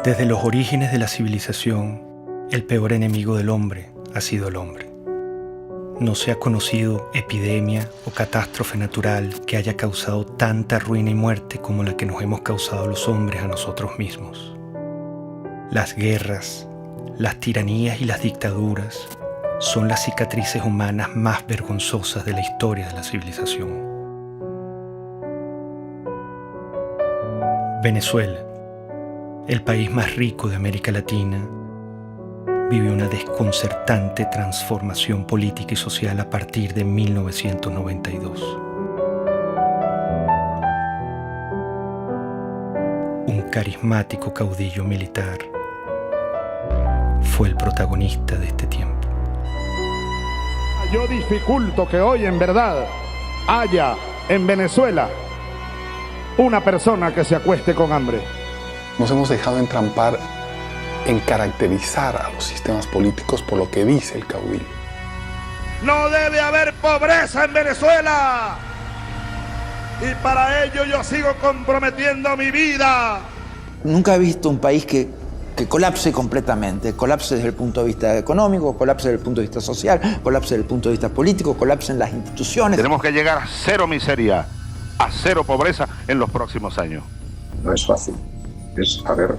Desde los orígenes de la civilización, el peor enemigo del hombre ha sido el hombre. No se ha conocido epidemia o catástrofe natural que haya causado tanta ruina y muerte como la que nos hemos causado los hombres a nosotros mismos. Las guerras, las tiranías y las dictaduras son las cicatrices humanas más vergonzosas de la historia de la civilización. Venezuela, el país más rico de América Latina, vive una desconcertante transformación política y social a partir de 1992. Un carismático caudillo militar fue el protagonista de este tiempo. Yo dificulto que hoy en verdad haya en Venezuela una persona que se acueste con hambre. Nos hemos dejado entrampar en caracterizar a los sistemas políticos por lo que dice el caudillo. No debe haber pobreza en Venezuela. Y para ello yo sigo comprometiendo mi vida. Nunca he visto un país que colapse completamente. Colapse desde el punto de vista económico, colapse desde el punto de vista social, colapse desde el punto de vista político, colapse en las instituciones. Tenemos que llegar a cero miseria, a cero pobreza en los próximos años. No es fácil. Es haber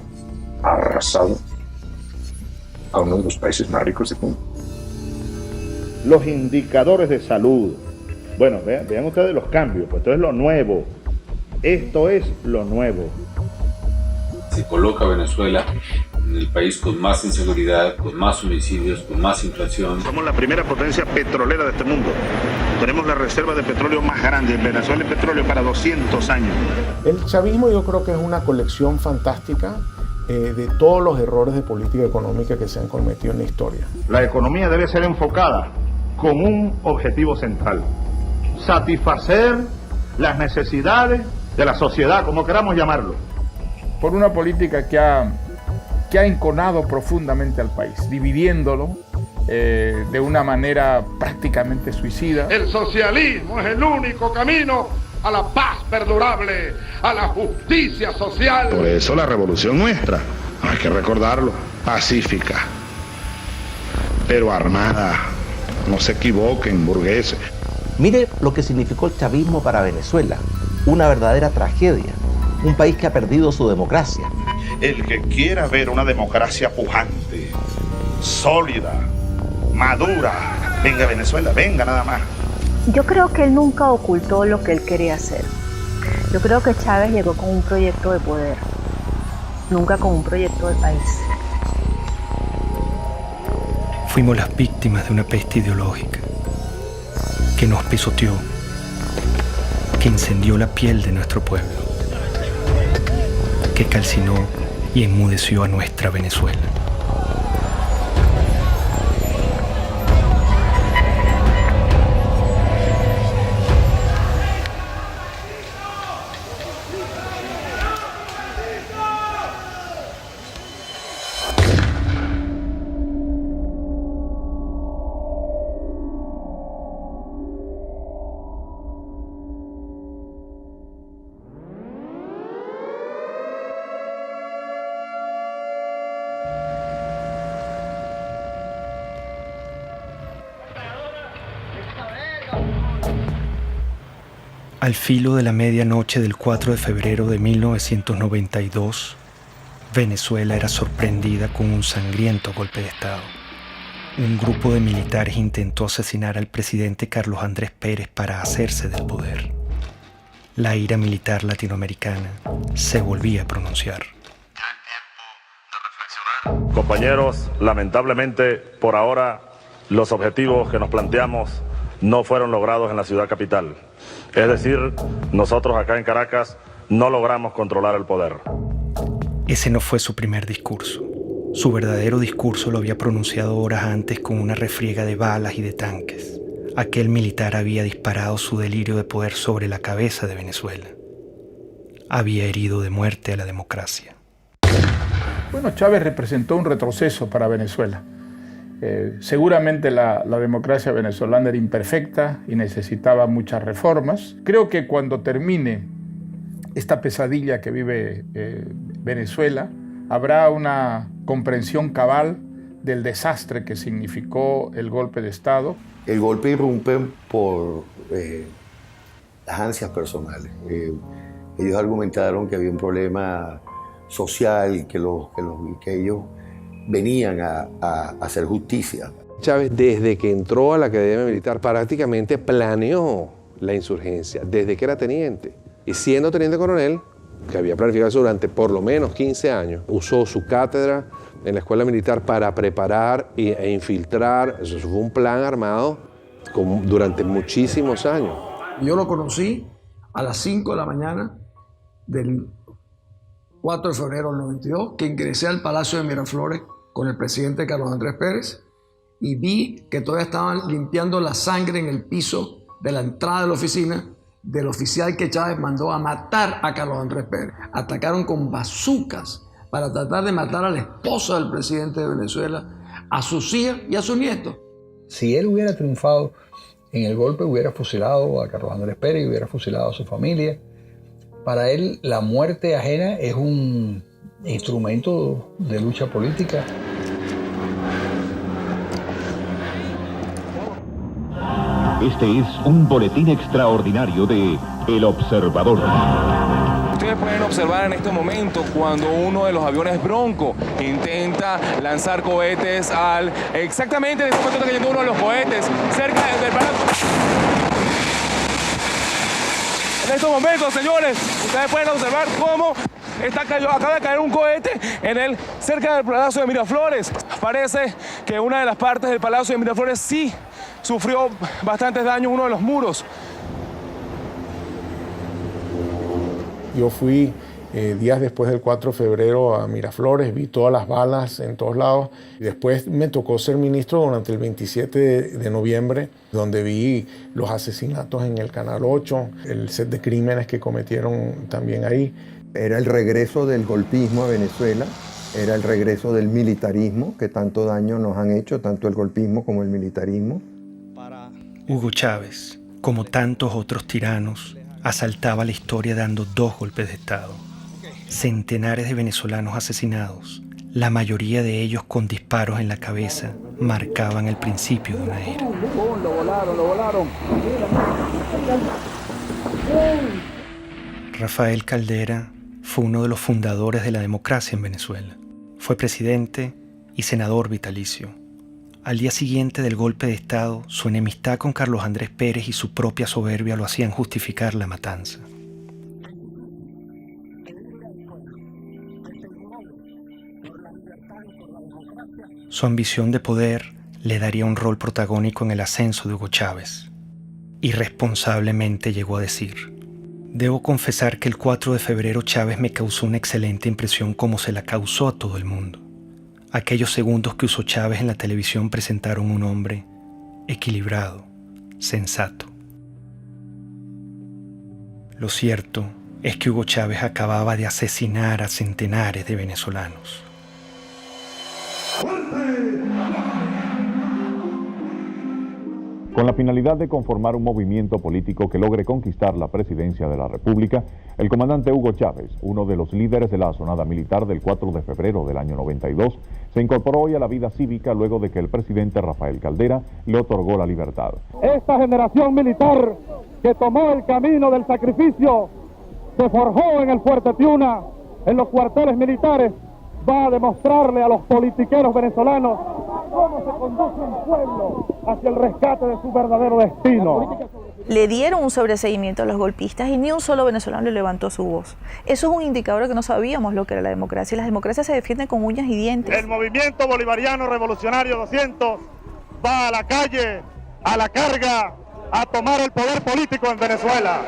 arrasado a uno de los países más ricos del mundo. Los indicadores de salud. Bueno, vean ustedes los cambios, pues esto es lo nuevo. Esto es lo nuevo. Se coloca a Venezuela en el país con más inseguridad, con más homicidios, con más inflación. Somos la primera potencia petrolera de este mundo. Tenemos la reserva de petróleo más grande. En Venezuela hay petróleo para 200 años. El chavismo yo creo que es una colección fantástica de todos los errores de política económica que se han cometido en la historia. La economía debe ser enfocada con un objetivo central: satisfacer las necesidades de la sociedad, como queramos llamarlo. Por una política que ha enconado profundamente al país, dividiéndolo de una manera prácticamente suicida. El socialismo es el único camino a la paz perdurable, a la justicia social. Por eso la revolución nuestra, hay que recordarlo, pacífica, pero armada. No se equivoquen, burgueses. Mire lo que significó el chavismo para Venezuela. Una verdadera tragedia. Un país que ha perdido su democracia. El que quiera ver una democracia pujante, sólida, madura, venga a Venezuela, venga nada más. Yo creo que él nunca ocultó lo que él quería hacer. Yo creo que Chávez llegó con un proyecto de poder, nunca con un proyecto de país. Fuimos las víctimas de una peste ideológica que nos pisoteó, que incendió la piel de nuestro pueblo, que calcinó y enmudeció a nuestra Venezuela. Al filo de la medianoche del 4 de febrero de 1992, Venezuela era sorprendida con un sangriento golpe de Estado. Un grupo de militares intentó asesinar al presidente Carlos Andrés Pérez para hacerse del poder. La ira militar latinoamericana se volvía a pronunciar. Compañeros, lamentablemente, por ahora, los objetivos que nos planteamos no fueron logrados en la ciudad capital. Es decir, nosotros acá en Caracas no logramos controlar el poder. Ese no fue su primer discurso. Su verdadero discurso lo había pronunciado horas antes con una refriega de balas y de tanques. Aquel militar había disparado su delirio de poder sobre la cabeza de Venezuela. Había herido de muerte a la democracia. Bueno, Chávez representó un retroceso para Venezuela. Seguramente la democracia venezolana era imperfecta y necesitaba muchas reformas. Creo que cuando termine esta pesadilla que vive Venezuela, habrá una comprensión cabal del desastre que significó el golpe de Estado. El golpe irrumpe por las ansias personales. Ellos argumentaron que había un problema social y que ellos venían a hacer justicia. Chávez, desde que entró a la Academia Militar, prácticamente planeó la insurgencia, desde que era teniente. Y siendo teniente coronel, que había planificado eso durante por lo menos 15 años, usó su cátedra en la escuela militar para preparar e infiltrar. Eso fue un plan armado durante muchísimos años. Yo lo conocí a las 5 de la mañana del 4 de febrero del 92, que ingresé al Palacio de Miraflores con el presidente Carlos Andrés Pérez y vi que todavía estaban limpiando la sangre en el piso de la entrada de la oficina del oficial que Chávez mandó a matar a Carlos Andrés Pérez. Atacaron con bazucas para tratar de matar a la esposa del presidente de Venezuela, a sus hijas y a sus nietos. Si él hubiera triunfado en el golpe, hubiera fusilado a Carlos Andrés Pérez y hubiera fusilado a su familia. Para él, la muerte ajena es un instrumento de lucha política. Este es un boletín extraordinario de El Observador. Ustedes pueden observar en este momento cuando uno de los aviones Bronco intenta lanzar cohetes exactamente en este momento está cayendo uno de los cohetes cerca del Palacio. En estos momentos, señores, ustedes pueden observar cómo acaba de caer un cohete cerca del Palacio de Miraflores. Parece que una de las partes del Palacio de Miraflores sí sufrió bastantes daños, uno de los muros. Yo fui días después del 4 de febrero a Miraflores, vi todas las balas en todos lados. Y después me tocó ser ministro durante el 27 de noviembre, donde vi los asesinatos en el Canal 8, el set de crímenes que cometieron también ahí. Era el regreso del golpismo a Venezuela, era el regreso del militarismo, que tanto daño nos han hecho, tanto el golpismo como el militarismo. Hugo Chávez, como tantos otros tiranos, asaltaba la historia dando 2 golpes de Estado. Centenares de venezolanos asesinados, la mayoría de ellos con disparos en la cabeza, marcaban el principio de una era. Lo volaron. Rafael Caldera fue uno de los fundadores de la democracia en Venezuela. Fue presidente y senador vitalicio. Al día siguiente del golpe de Estado, su enemistad con Carlos Andrés Pérez y su propia soberbia lo hacían justificar la matanza. Su ambición de poder le daría un rol protagónico en el ascenso de Hugo Chávez. Irresponsablemente llegó a decir: «Debo confesar que el 4 de febrero Chávez me causó una excelente impresión como se la causó a todo el mundo. Aquellos segundos que usó Chávez en la televisión presentaron un hombre equilibrado, sensato». Lo cierto es que Hugo Chávez acababa de asesinar a centenares de venezolanos. Con la finalidad de conformar un movimiento político que logre conquistar la presidencia de la República, el comandante Hugo Chávez, uno de los líderes de la asonada militar del 4 de febrero del año 92, se incorporó hoy a la vida cívica luego de que el presidente Rafael Caldera le otorgó la libertad. Esta generación militar que tomó el camino del sacrificio, se forjó en el Fuerte Tiuna, en los cuarteles militares, va a demostrarle a los politiqueros venezolanos cómo se conduce un pueblo hacia el rescate de su verdadero destino. Le dieron un sobreseguimiento a los golpistas y ni un solo venezolano le levantó su voz. Eso es un indicador de que no sabíamos lo que era la democracia. Y las democracias se defienden con uñas y dientes. El movimiento bolivariano revolucionario 200 va a la calle, a la carga, a tomar el poder político en Venezuela.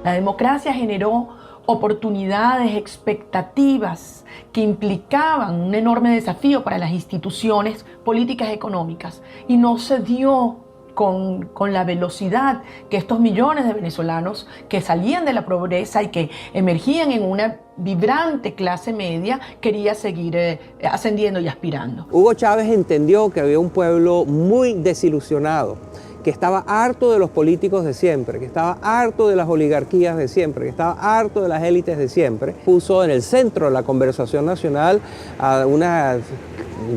La democracia generó oportunidades, expectativas que implicaban un enorme desafío para las instituciones políticas y económicas y no se dio con la velocidad que estos millones de venezolanos que salían de la pobreza y que emergían en una vibrante clase media quería seguir ascendiendo y aspirando. Hugo Chávez entendió que había un pueblo muy desilusionado, que estaba harto de los políticos de siempre, que estaba harto de las oligarquías de siempre, que estaba harto de las élites de siempre. Puso en el centro de la conversación nacional a un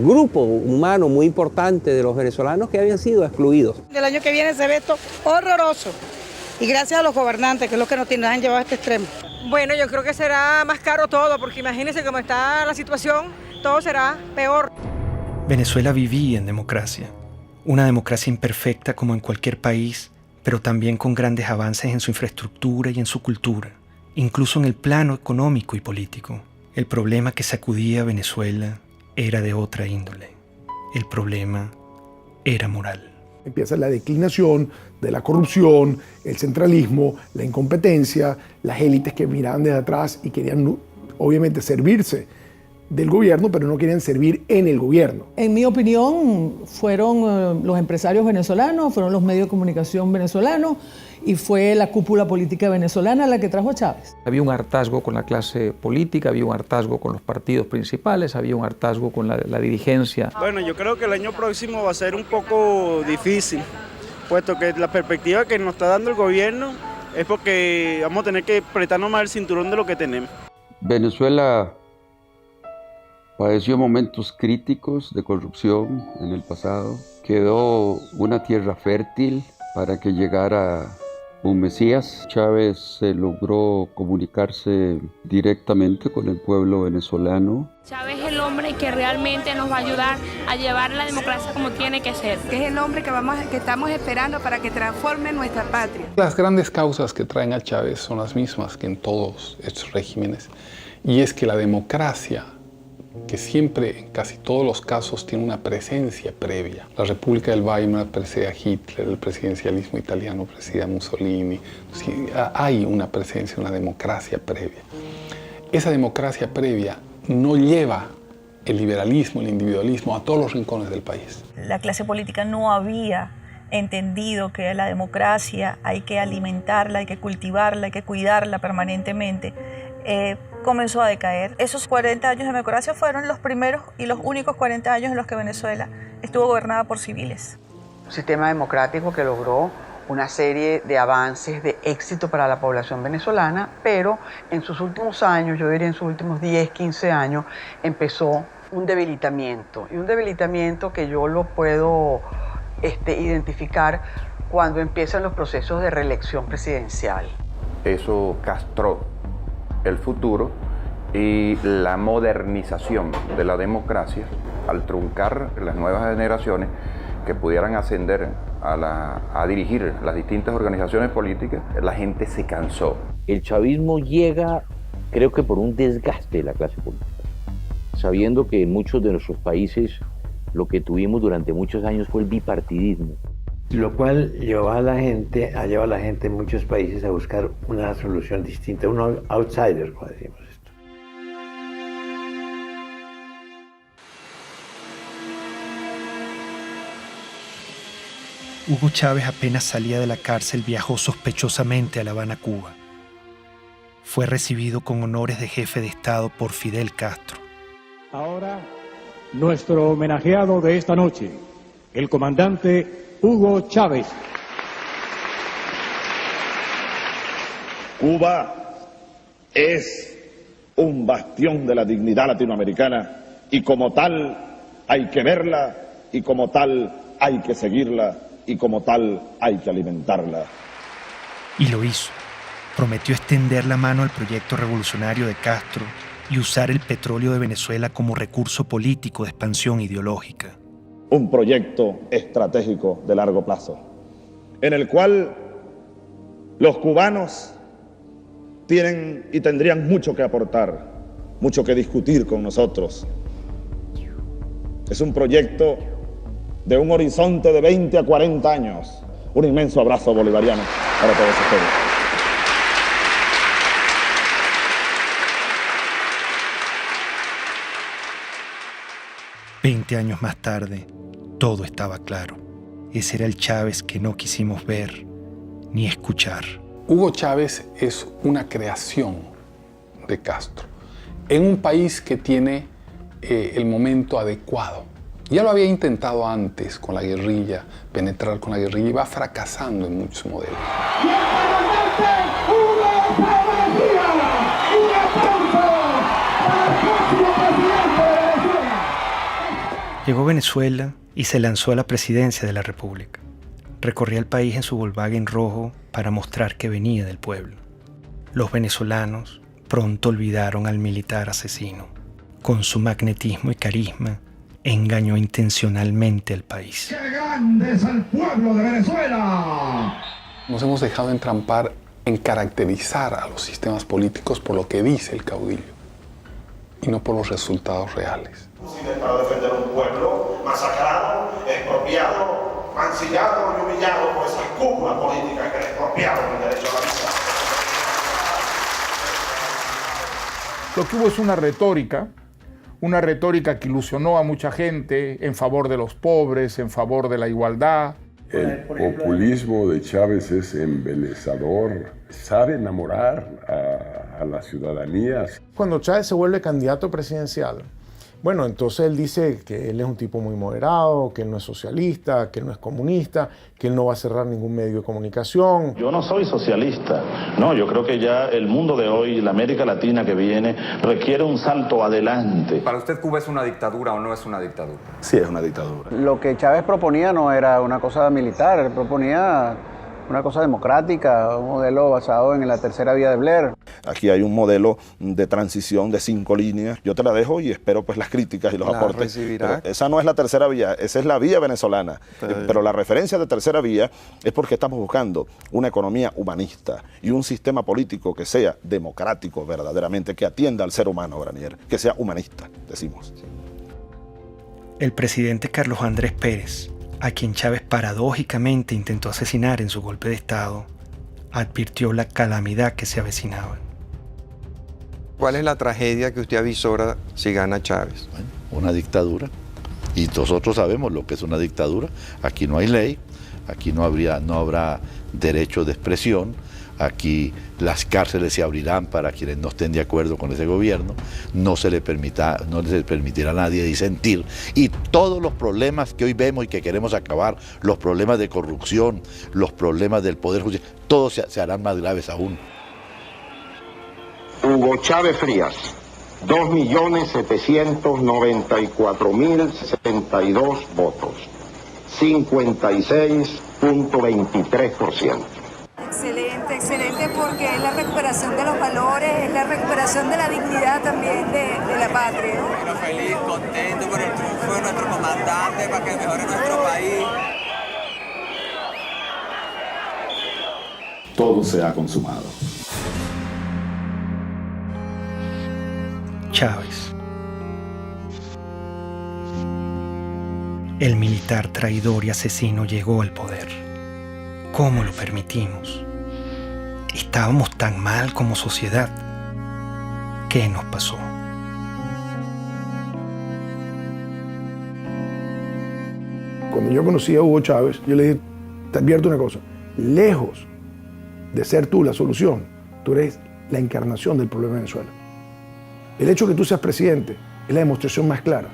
grupo humano muy importante de los venezolanos que habían sido excluidos. El año que viene se ve esto horroroso y gracias a los gobernantes, que es lo que nos han llevado a este extremo. Bueno, yo creo que será más caro todo, porque imagínense cómo está la situación, todo será peor. Venezuela vivía en democracia. Una democracia imperfecta como en cualquier país, pero también con grandes avances en su infraestructura y en su cultura, incluso en el plano económico y político. El problema que sacudía a Venezuela era de otra índole. El problema era moral. Empieza la declinación de la corrupción, el centralismo, la incompetencia, las élites que miraban desde atrás y querían obviamente servirse del gobierno, pero no querían servir en el gobierno. En mi opinión, fueron los empresarios venezolanos, fueron los medios de comunicación venezolanos y fue la cúpula política venezolana la que trajo a Chávez. Había un hartazgo con la clase política, había un hartazgo con los partidos principales, había un hartazgo con la dirigencia. Bueno, yo creo que el año próximo va a ser un poco difícil, puesto que la perspectiva que nos está dando el gobierno es porque vamos a tener que apretarnos más el cinturón de lo que tenemos. Venezuela padeció momentos críticos de corrupción en el pasado. Quedó una tierra fértil para que llegara un Mesías. Chávez logró comunicarse directamente con el pueblo venezolano. Chávez es el hombre que realmente nos va a ayudar a llevar la democracia como tiene que ser. Que es el hombre que estamos esperando para que transforme nuestra patria. Las grandes causas que traen a Chávez son las mismas que en todos estos regímenes. Y es que la democracia, que siempre, en casi todos los casos, tiene una presencia previa. La República del Weimar precede a Hitler, el presidencialismo italiano precede a Mussolini. Sí, hay una presencia, una democracia previa. Esa democracia previa no lleva el liberalismo, el individualismo a todos los rincones del país. La clase política no había entendido que la democracia hay que alimentarla, hay que cultivarla, hay que cuidarla permanentemente. Comenzó a decaer. Esos 40 años de democracia fueron los primeros y los únicos 40 años en los que Venezuela estuvo gobernada por civiles. Un sistema democrático que logró una serie de avances de éxito para la población venezolana, pero en sus últimos años, yo diría en sus últimos 10, 15 años, empezó un debilitamiento. Y un debilitamiento que yo lo puedo identificar cuando empiezan los procesos de reelección presidencial. Eso castró el futuro y la modernización de la democracia al truncar las nuevas generaciones que pudieran ascender a dirigir las distintas organizaciones políticas. La gente se cansó. El chavismo llega, creo que por un desgaste de la clase política, sabiendo que en muchos de nuestros países lo que tuvimos durante muchos años fue el bipartidismo. Lo cual llevó a la gente en muchos países a buscar una solución distinta, un outsider, como decimos esto. Hugo Chávez apenas salía de la cárcel viajó sospechosamente a La Habana, Cuba. Fue recibido con honores de jefe de Estado por Fidel Castro. Ahora, nuestro homenajeado de esta noche, el comandante Hugo Chávez. Cuba es un bastión de la dignidad latinoamericana y como tal hay que verla y como tal hay que seguirla y como tal hay que alimentarla. Y lo hizo. Prometió extender la mano al proyecto revolucionario de Castro y usar el petróleo de Venezuela como recurso político de expansión ideológica. Un proyecto estratégico de largo plazo, en el cual los cubanos tienen y tendrían mucho que aportar, mucho que discutir con nosotros. Es un proyecto de un horizonte de 20 a 40 años. Un inmenso abrazo bolivariano para todos ustedes. «20 años más tarde, todo estaba claro. Ese era el Chávez que no quisimos ver ni escuchar. Hugo Chávez es una creación de Castro en un país que tiene el momento adecuado. Ya lo había intentado antes con la guerrilla, penetrar con la guerrilla, y va fracasando en muchos modelos. Llegó a Venezuela y se lanzó a la presidencia de la República. Recorría el país en su Volkswagen rojo para mostrar que venía del pueblo. Los venezolanos pronto olvidaron al militar asesino. Con su magnetismo y carisma, engañó intencionalmente al país. ¡Qué grande es el pueblo de Venezuela! Nos hemos dejado entrampar en caracterizar a los sistemas políticos por lo que dice el caudillo y no por los resultados reales. Para defender un pueblo masacrado, expropiado, mancillado y humillado por esas cúpulas políticas que le expropiaron el derecho a la vida. Lo que hubo es una retórica que ilusionó a mucha gente en favor de los pobres, en favor de la igualdad. El populismo de Chávez es embelezador, sabe enamorar a la ciudadanía. Cuando Chávez se vuelve candidato presidencial, bueno, entonces él dice que él es un tipo muy moderado, que él no es socialista, que él no es comunista, que él no va a cerrar ningún medio de comunicación. Yo no soy socialista, no, yo creo que ya el mundo de hoy, la América Latina que viene, requiere un salto adelante. ¿Para usted Cuba es una dictadura o no es una dictadura? Sí, es una dictadura. Lo que Chávez proponía no era una cosa militar, él proponía una cosa democrática, un modelo basado en la tercera vía de Blair. Aquí hay un modelo de transición de 5 líneas. Yo te la dejo y espero pues las críticas y los aportes. Esa no es la tercera vía, esa es la vía venezolana. Pero la referencia de tercera vía es porque estamos buscando una economía humanista y un sistema político que sea democrático verdaderamente, que atienda al ser humano, Granier, que sea humanista, decimos. El presidente Carlos Andrés Pérez, a quien Chávez paradójicamente intentó asesinar en su golpe de Estado, advirtió la calamidad que se avecinaba. ¿Cuál es la tragedia que usted avisora si gana Chávez? Bueno, una dictadura. Y nosotros sabemos lo que es una dictadura. Aquí no hay ley, aquí no habrá derecho de expresión, aquí las cárceles se abrirán para quienes no estén de acuerdo con ese gobierno, no se le permitirá a nadie disentir, y todos los problemas que hoy vemos y que queremos acabar, los problemas de corrupción, los problemas del poder judicial, todos se harán más graves aún. Hugo Chávez Frías, 2.794.062 votos, 56.23%. Excelente, excelente, porque es la recuperación de los valores, es la recuperación de la dignidad también de la patria. Bueno, feliz, contento por el triunfo de nuestro comandante para que mejore nuestro país. Todo se ha consumado. Chávez. El militar traidor y asesino llegó al poder. ¿Cómo lo permitimos? ¿Estábamos tan mal como sociedad? ¿Qué nos pasó? Cuando yo conocí a Hugo Chávez, yo le dije, te advierto una cosa, lejos de ser tú la solución, tú eres la encarnación del problema de Venezuela. El hecho de que tú seas presidente es la demostración más clara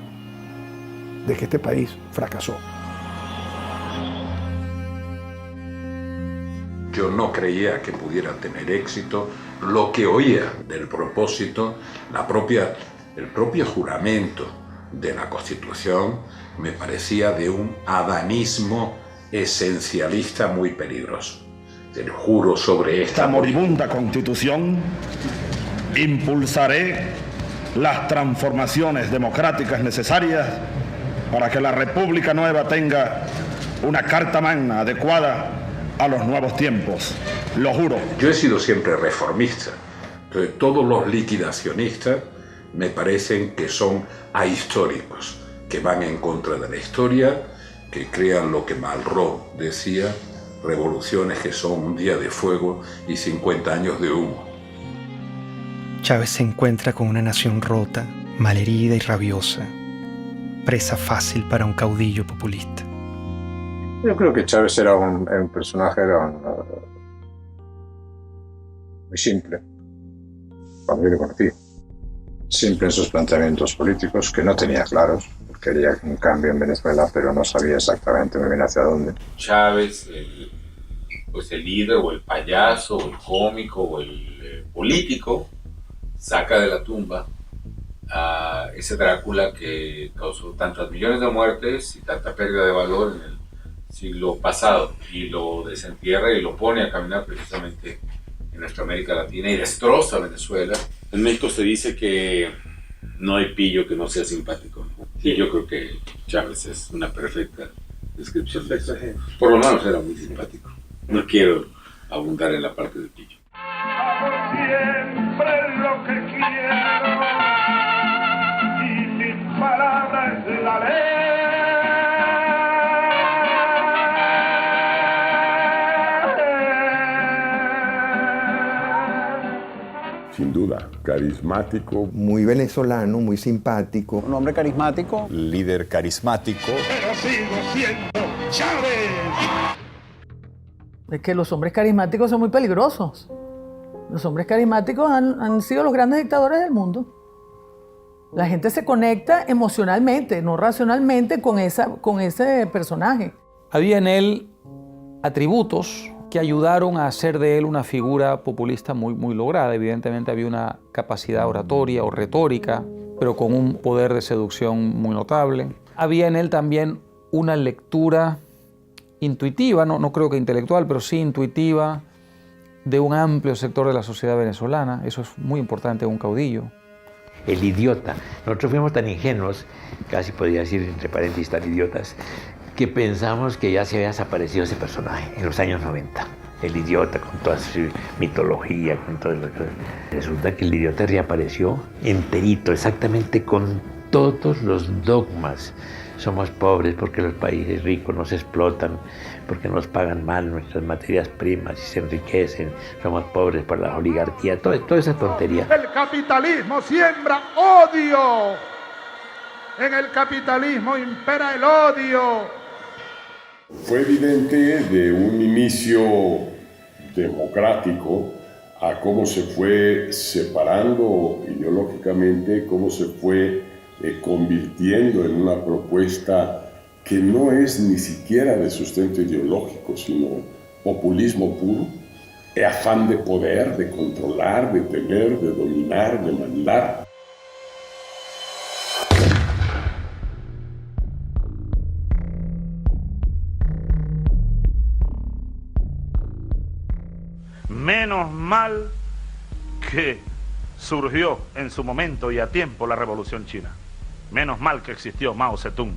de que este país fracasó. Yo no creía que pudiera tener éxito. Lo que oía del propósito, el propio juramento de la Constitución, me parecía de un adanismo esencialista muy peligroso. Te lo juro sobre esta moribunda Constitución, impulsaré las transformaciones democráticas necesarias para que la República Nueva tenga una carta magna adecuada a los nuevos tiempos, lo juro. Yo he sido siempre reformista, entonces todos los liquidacionistas me parecen que son ahistóricos, que van en contra de la historia, que crean lo que Malraux decía, revoluciones que son un día de fuego y 50 años de humo. Chávez se encuentra con una nación rota, malherida y rabiosa, presa fácil para un caudillo populista. Yo creo que Chávez era un personaje muy simple, cuando yo lo conocí. Simple en sus planteamientos políticos, que no tenía claros. Quería un cambio en Venezuela, pero no sabía exactamente muy bien hacia dónde. Chávez, el líder o el payaso o el cómico o el político, saca de la tumba a ese Drácula que causó tantas millones de muertes y tanta pérdida de valor en el siglo pasado, y lo desentierra y lo pone a caminar precisamente en nuestra América Latina y destroza Venezuela. En México se dice que no hay pillo que no sea simpático. Y yo creo que Chávez es una perfecta descripción de eso. Por lo menos era muy simpático. No quiero abundar en la parte de pillo. Siempre lo que quiero y mis palabras es la ley. Sin duda, carismático. Muy venezolano, muy simpático. Un hombre carismático. Líder carismático. Pero sigo siendo Chávez. Es que los hombres carismáticos son muy peligrosos. Los hombres carismáticos han sido los grandes dictadores del mundo. La gente se conecta emocionalmente, no racionalmente, con ese personaje. Había en él atributos que ayudaron a hacer de él una figura populista muy lograda. Evidentemente había una capacidad oratoria o retórica, pero con un poder de seducción muy notable. Había en él también una lectura intuitiva, no creo que intelectual, pero sí intuitiva, de un amplio sector de la sociedad venezolana. Eso es muy importante en un caudillo. El idiota. Nosotros fuimos tan ingenuos, casi podría decir entre paréntesis tan idiotas, que pensamos que ya se había desaparecido ese personaje en los años 90. El idiota, con toda su mitología, con todo lo que... Resulta que el idiota reapareció enterito, exactamente con todos los dogmas. Somos pobres porque los países ricos nos explotan, porque nos pagan mal nuestras materias primas y se enriquecen. Somos pobres por la oligarquía, toda esa tontería. El capitalismo siembra odio. En el capitalismo impera el odio. Fue evidente de un inicio democrático a cómo se fue separando ideológicamente, cómo se fue convirtiendo en una propuesta que no es ni siquiera de sustento ideológico, sino populismo puro, afán de poder, de controlar, de tener, de dominar, de mandar. Menos mal que surgió en su momento y a tiempo la Revolución China. Menos mal que existió Mao Zedong.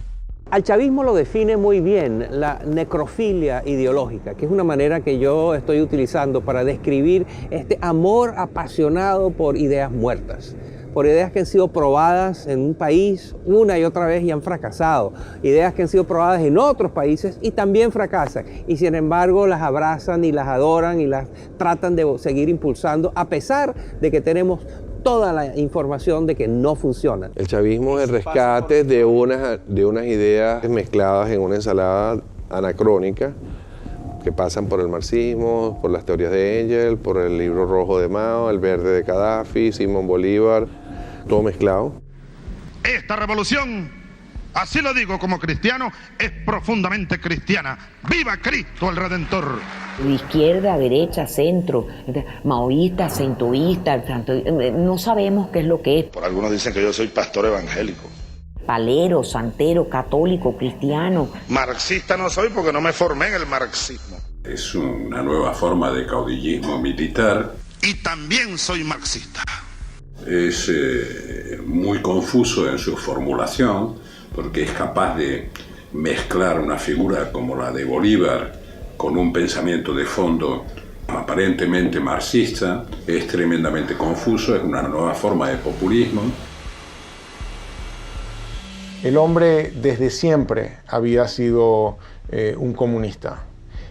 Al chavismo lo define muy bien la necrofilia ideológica, que es una manera que yo estoy utilizando para describir este amor apasionado por ideas muertas, por ideas que han sido probadas en un país una y otra vez y han fracasado, ideas que han sido probadas en otros países y también fracasan, y sin embargo las abrazan y las adoran y las tratan de seguir impulsando a pesar de que tenemos toda la información de que no funciona. El chavismo es el rescate de unas ideas mezcladas en una ensalada anacrónica que pasan por el marxismo, por las teorías de Engels, por el libro rojo de Mao, el verde de Gaddafi, Simón Bolívar, todo mezclado. Esta revolución, así lo digo como cristiano, es profundamente cristiana. ¡Viva Cristo el Redentor! De izquierda, derecha, centro, maoísta, centoísta, no sabemos qué es lo que es. Por algunos dicen que yo soy pastor evangélico. Palero, santero, católico, cristiano. Marxista no soy porque no me formé en el marxismo. Es una nueva forma de caudillismo militar. Y también soy marxista. Es muy confuso en su formulación porque es capaz de mezclar una figura como la de Bolívar con un pensamiento de fondo aparentemente marxista. Es tremendamente confuso, es una nueva forma de populismo. El hombre desde siempre había sido un comunista.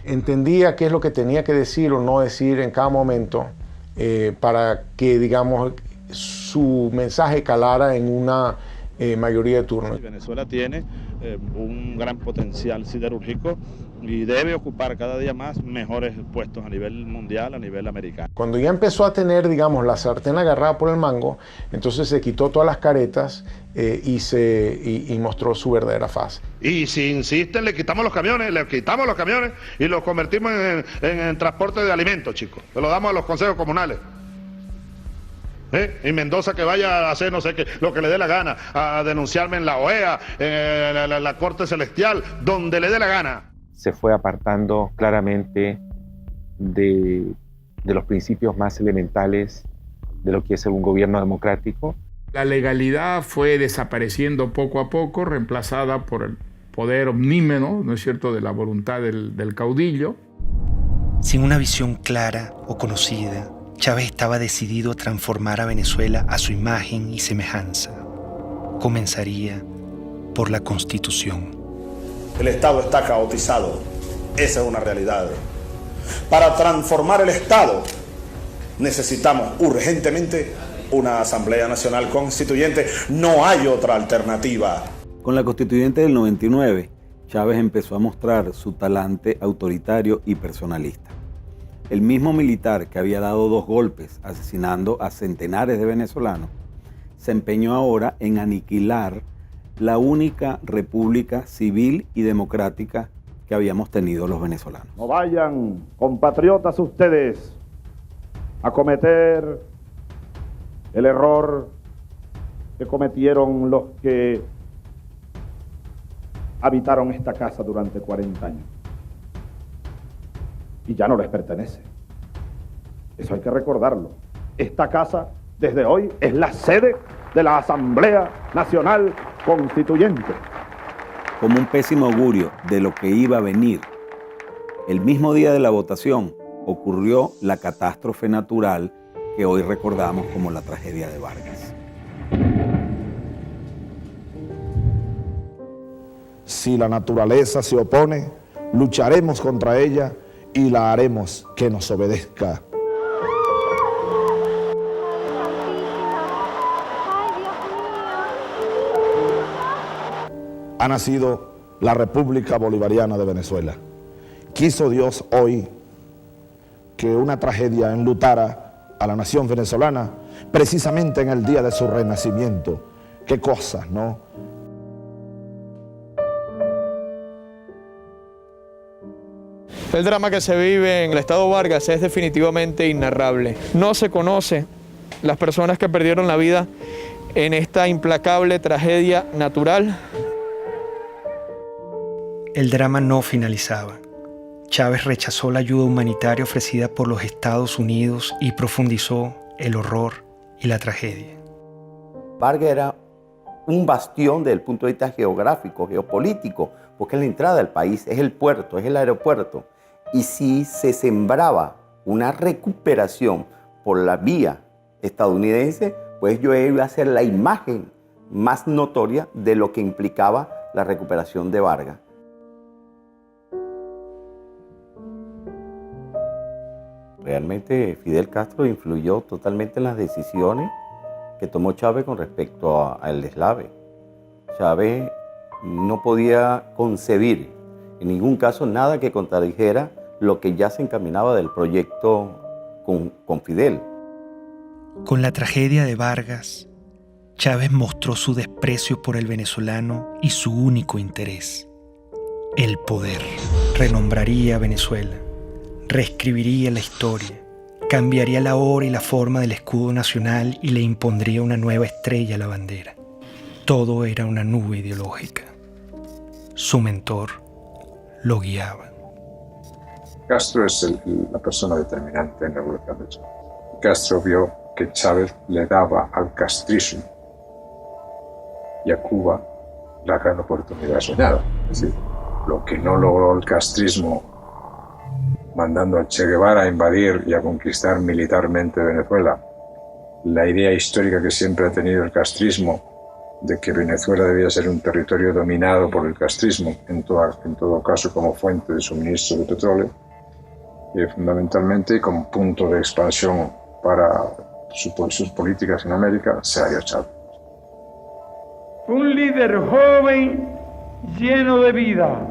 Entendía qué es lo que tenía que decir o no decir en cada momento para que, digamos, su mensaje calara en una mayoría de turnos. Venezuela tiene un gran potencial siderúrgico y debe ocupar cada día más mejores puestos a nivel mundial, a nivel americano. Cuando ya empezó a tener, digamos, la sartén agarrada por el mango, entonces se quitó todas las caretas y mostró su verdadera faz. Y si insisten, le quitamos los camiones y los convertimos en transporte de alimentos, chicos. Se lo damos a los consejos comunales. Y Mendoza que vaya a hacer no sé qué, lo que le dé la gana, a denunciarme en la OEA, en la Corte Celestial, donde le dé la gana. Se fue apartando claramente de los principios más elementales de lo que es un gobierno democrático. La legalidad fue desapareciendo poco a poco, reemplazada por el poder omnímodo, ¿no es cierto?, de la voluntad del caudillo. Sin una visión clara o conocida, Chávez estaba decidido a transformar a Venezuela a su imagen y semejanza. Comenzaría por la Constitución. El Estado está caotizado. Esa es una realidad. Para transformar el Estado necesitamos urgentemente una Asamblea Nacional Constituyente. No hay otra alternativa. Con la Constituyente del 99, Chávez empezó a mostrar su talante autoritario y personalista. El mismo militar que había dado 2 golpes asesinando a centenares de venezolanos, se empeñó ahora en aniquilar la única república civil y democrática que habíamos tenido los venezolanos. No vayan, compatriotas, ustedes a cometer el error que cometieron los que habitaron esta casa durante 40 años. Y ya no les pertenece. Eso hay que recordarlo. Esta casa, desde hoy, es la sede de la Asamblea Nacional Constituyente. Como un pésimo augurio de lo que iba a venir, el mismo día de la votación ocurrió la catástrofe natural que hoy recordamos como la tragedia de Vargas. Si la naturaleza se opone, lucharemos contra ella y la haremos que nos obedezca. Ha nacido la República Bolivariana de Venezuela. Quiso Dios hoy que una tragedia enlutara a la nación venezolana precisamente en el día de su renacimiento. Qué cosas, ¿no? El drama que se vive en el estado Vargas es definitivamente inarrable. No se conoce las personas que perdieron la vida en esta implacable tragedia natural. El drama no finalizaba. Chávez rechazó la ayuda humanitaria ofrecida por los Estados Unidos y profundizó el horror y la tragedia. Vargas era un bastión desde el punto de vista geográfico, geopolítico, porque es la entrada del país, es el puerto, es el aeropuerto. Y si se sembraba una recuperación por la vía estadounidense, pues yo iba a ser la imagen más notoria de lo que implicaba la recuperación de Vargas. Realmente Fidel Castro influyó totalmente en las decisiones que tomó Chávez con respecto al deslave. Chávez no podía concebir en ningún caso nada que contradijera lo que ya se encaminaba del proyecto con Fidel. Con la tragedia de Vargas, Chávez mostró su desprecio por el venezolano y su único interés, el poder. Renombraría a Venezuela, reescribiría la historia, cambiaría la hora y la forma del escudo nacional y le impondría una nueva estrella a la bandera. Todo era una nube ideológica. Su mentor lo guiaba. Castro es la persona determinante en la evolución de Chávez. Castro vio que Chávez le daba al castrismo y a Cuba la gran oportunidad soñada. Es decir, lo que no logró el castrismo mandando a Che Guevara a invadir y a conquistar militarmente Venezuela, la idea histórica que siempre ha tenido el castrismo de que Venezuela debía ser un territorio dominado por el castrismo, en todo caso como fuente de suministro de petróleo, y fundamentalmente como punto de expansión para sus políticas en América, se halló Chávez. Un líder joven lleno de vida,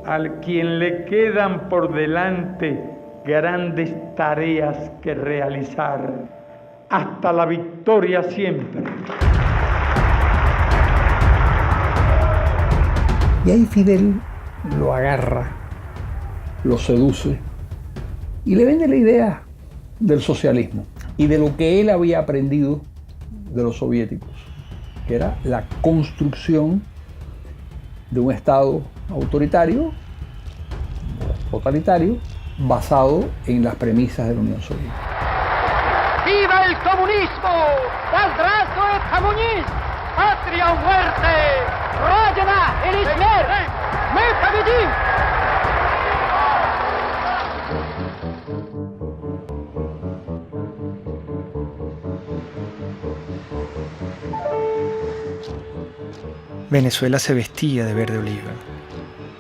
al quien le quedan por delante grandes tareas que realizar, hasta la victoria siempre. Y ahí Fidel lo agarra, lo seduce y le vende la idea del socialismo y de lo que él había aprendido de los soviéticos, que era la construcción de un Estado autoritario, totalitario, basado en las premisas de la Unión Soviética. ¡Viva el comunismo! ¡Здравствует коммунизм! ¡Patria o muerte! ¡Родина или смерть! ¡Мы победим! Venezuela se vestía de verde oliva,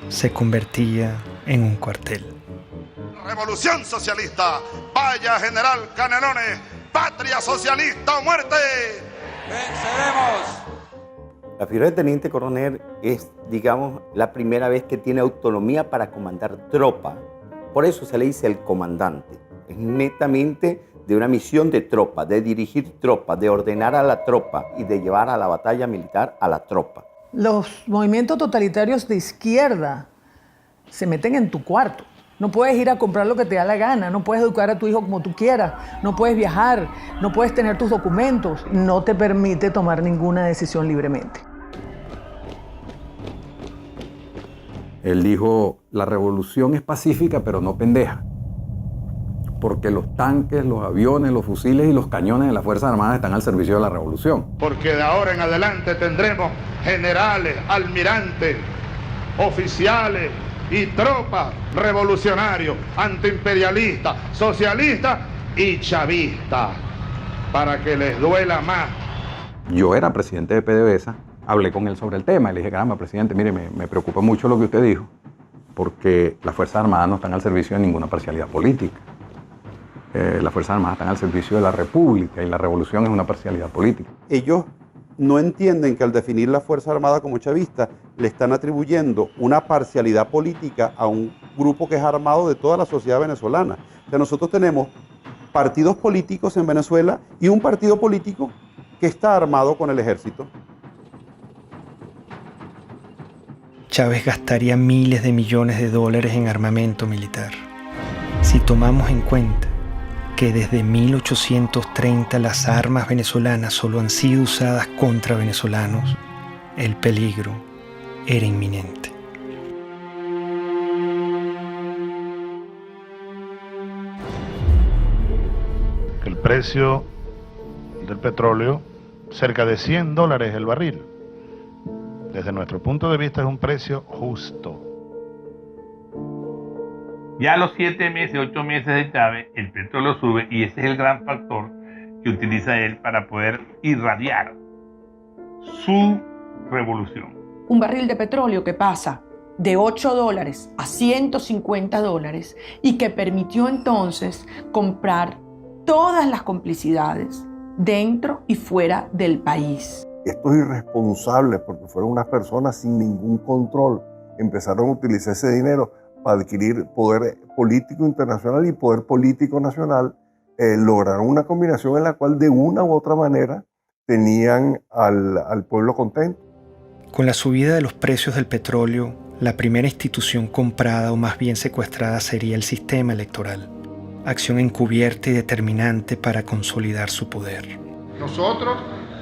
se convertía en un cuartel. Revolución socialista, vaya General Canelones, patria socialista o muerte. ¡Venceremos! La figura de teniente coronel es, digamos, la primera vez que tiene autonomía para comandar tropa. Por eso se le dice el comandante. Es netamente de una misión de tropa, de dirigir tropa, de ordenar a la tropa y de llevar a la batalla militar a la tropa. Los movimientos totalitarios de izquierda se meten en tu cuarto. No puedes ir a comprar lo que te da la gana, no puedes educar a tu hijo como tú quieras, no puedes viajar, no puedes tener tus documentos, no te permite tomar ninguna decisión libremente. Él dijo, la revolución es pacífica pero no pendeja, porque los tanques, los aviones, los fusiles y los cañones de las Fuerzas Armadas están al servicio de la revolución. Porque de ahora en adelante tendremos generales, almirantes, oficiales y tropas revolucionarios, antiimperialistas, socialistas y chavistas, para que les duela más. Yo era presidente de PDVSA, hablé con él sobre el tema y le dije, caramba, presidente, mire, me preocupa mucho lo que usted dijo, porque las Fuerzas Armadas no están al servicio de ninguna parcialidad política. Las Fuerzas Armadas están al servicio de la República y la revolución es una parcialidad política. Ellos no entienden que al definir la Fuerza Armada como chavista le están atribuyendo una parcialidad política a un grupo que es armado de toda la sociedad venezolana. O sea, nosotros tenemos partidos políticos en Venezuela y un partido político que está armado con el ejército. Chávez gastaría miles de millones de dólares en armamento militar. Si tomamos en cuenta que desde 1830 las armas venezolanas solo han sido usadas contra venezolanos, el peligro era inminente. El precio del petróleo, cerca de $100 el barril. Desde nuestro punto de vista es un precio justo. Ya a los 7 meses, 8 meses de Chávez, el petróleo sube y ese es el gran factor que utiliza él para poder irradiar su revolución. Un barril de petróleo que pasa de $8 a $150 y que permitió entonces comprar todas las complicidades dentro y fuera del país. Estos irresponsables, porque fueron unas personas sin ningún control, empezaron a utilizar ese dinero para adquirir poder político internacional y poder político nacional, lograron una combinación en la cual de una u otra manera tenían al pueblo contento. Con la subida de los precios del petróleo, la primera institución comprada o más bien secuestrada sería el sistema electoral, acción encubierta y determinante para consolidar su poder. Nosotros,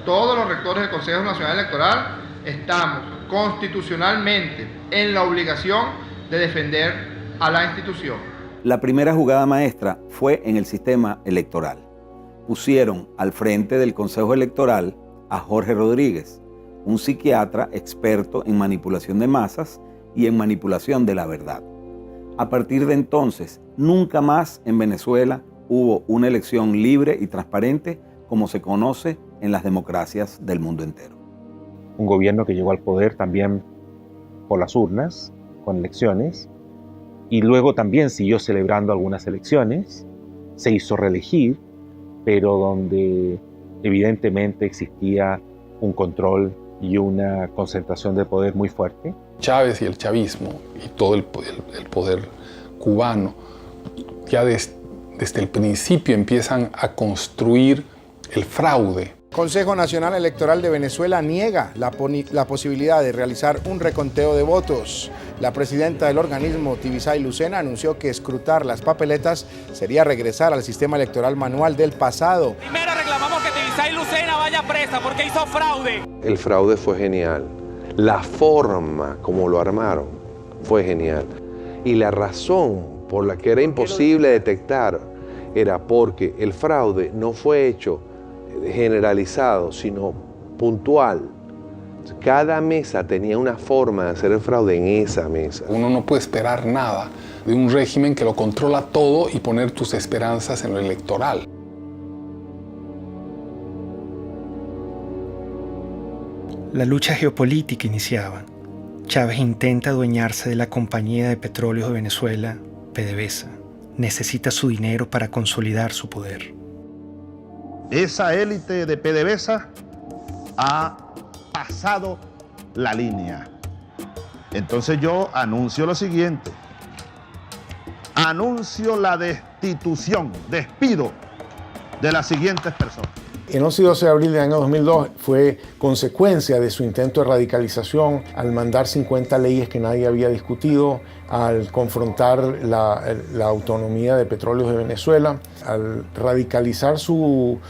todos los rectores del Consejo Nacional Electoral, estamos constitucionalmente en la obligación de defender a la institución. La primera jugada maestra fue en el sistema electoral. Pusieron al frente del Consejo Electoral a Jorge Rodríguez, un psiquiatra experto en manipulación de masas y en manipulación de la verdad. A partir de entonces, nunca más en Venezuela hubo una elección libre y transparente como se conoce en las democracias del mundo entero. Un gobierno que llegó al poder también por las urnas, con elecciones, y luego también siguió celebrando algunas elecciones, se hizo reelegir, pero donde evidentemente existía un control y una concentración de poder muy fuerte. Chávez y el chavismo y todo el poder cubano ya desde el principio empiezan a construir el fraude. Consejo Nacional Electoral de Venezuela niega la posibilidad de realizar un reconteo de votos. La presidenta del organismo, Tibisay Lucena, anunció que escrutar las papeletas sería regresar al sistema electoral manual del pasado. Primero reclamamos que Tibisay Lucena vaya presa porque hizo fraude. El fraude fue genial. La forma como lo armaron fue genial. Y la razón por la que era imposible detectar era porque el fraude no fue hecho generalizado, sino puntual. Cada mesa tenía una forma de hacer el fraude en esa mesa. Uno no puede esperar nada de un régimen que lo controla todo y poner tus esperanzas en lo electoral. La lucha geopolítica iniciaba. Chávez intenta adueñarse de la Compañía de Petróleos de Venezuela, PDVSA. Necesita su dinero para consolidar su poder. Esa élite de PDVSA ha pasado la línea. Entonces yo anuncio lo siguiente. Anuncio la destitución, despido de las siguientes personas. El 11 y 12 de abril del año 2002 fue consecuencia de su intento de radicalización al mandar 50 leyes que nadie había discutido, al confrontar la autonomía de Petróleos de Venezuela, al radicalizar su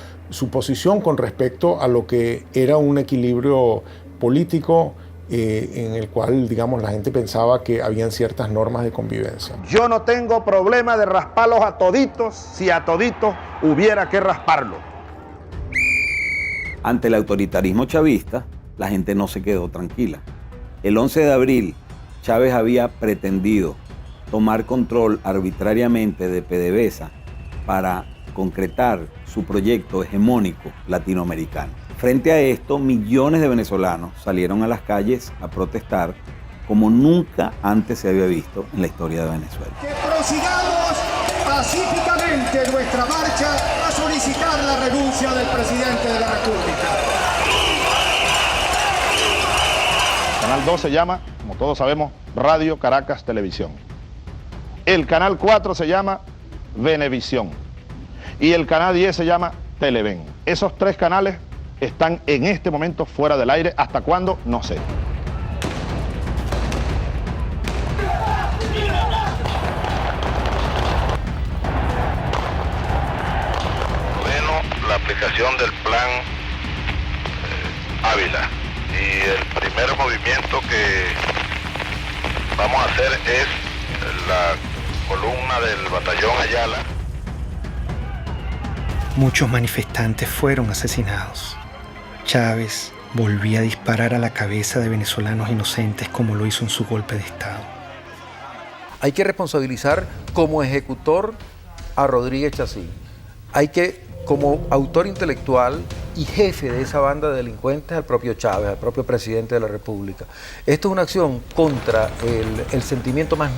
posición con respecto a lo que era un equilibrio político en el cual, digamos, la gente pensaba que habían ciertas normas de convivencia. Yo no tengo problema de rasparlos a toditos si a toditos hubiera que rasparlo. Ante el autoritarismo chavista, la gente no se quedó tranquila. El 11 de abril, Chávez había pretendido tomar control arbitrariamente de PDVSA para concretar su proyecto hegemónico latinoamericano. Frente a esto, millones de venezolanos salieron a las calles a protestar como nunca antes se había visto en la historia de Venezuela. Que prosigamos pacíficamente nuestra marcha a solicitar la renuncia del presidente de la República. El canal 2 se llama, como todos sabemos, Radio Caracas Televisión. El canal 4 se llama Venevisión. Y el canal 10 se llama Televen. Esos tres canales están en este momento fuera del aire. ¿Hasta cuándo? No sé. La aplicación del plan Ávila. Y el primer movimiento que vamos a hacer es la columna del batallón Ayala. Muchos manifestantes fueron asesinados. Chávez volvía a disparar a la cabeza de venezolanos inocentes como lo hizo en su golpe de Estado. Hay que responsabilizar como ejecutor a Rodríguez Chacín. Hay que, como autor intelectual y jefe de esa banda de delincuentes, al propio Chávez, al propio presidente de la República. Esto es una acción contra el sentimiento más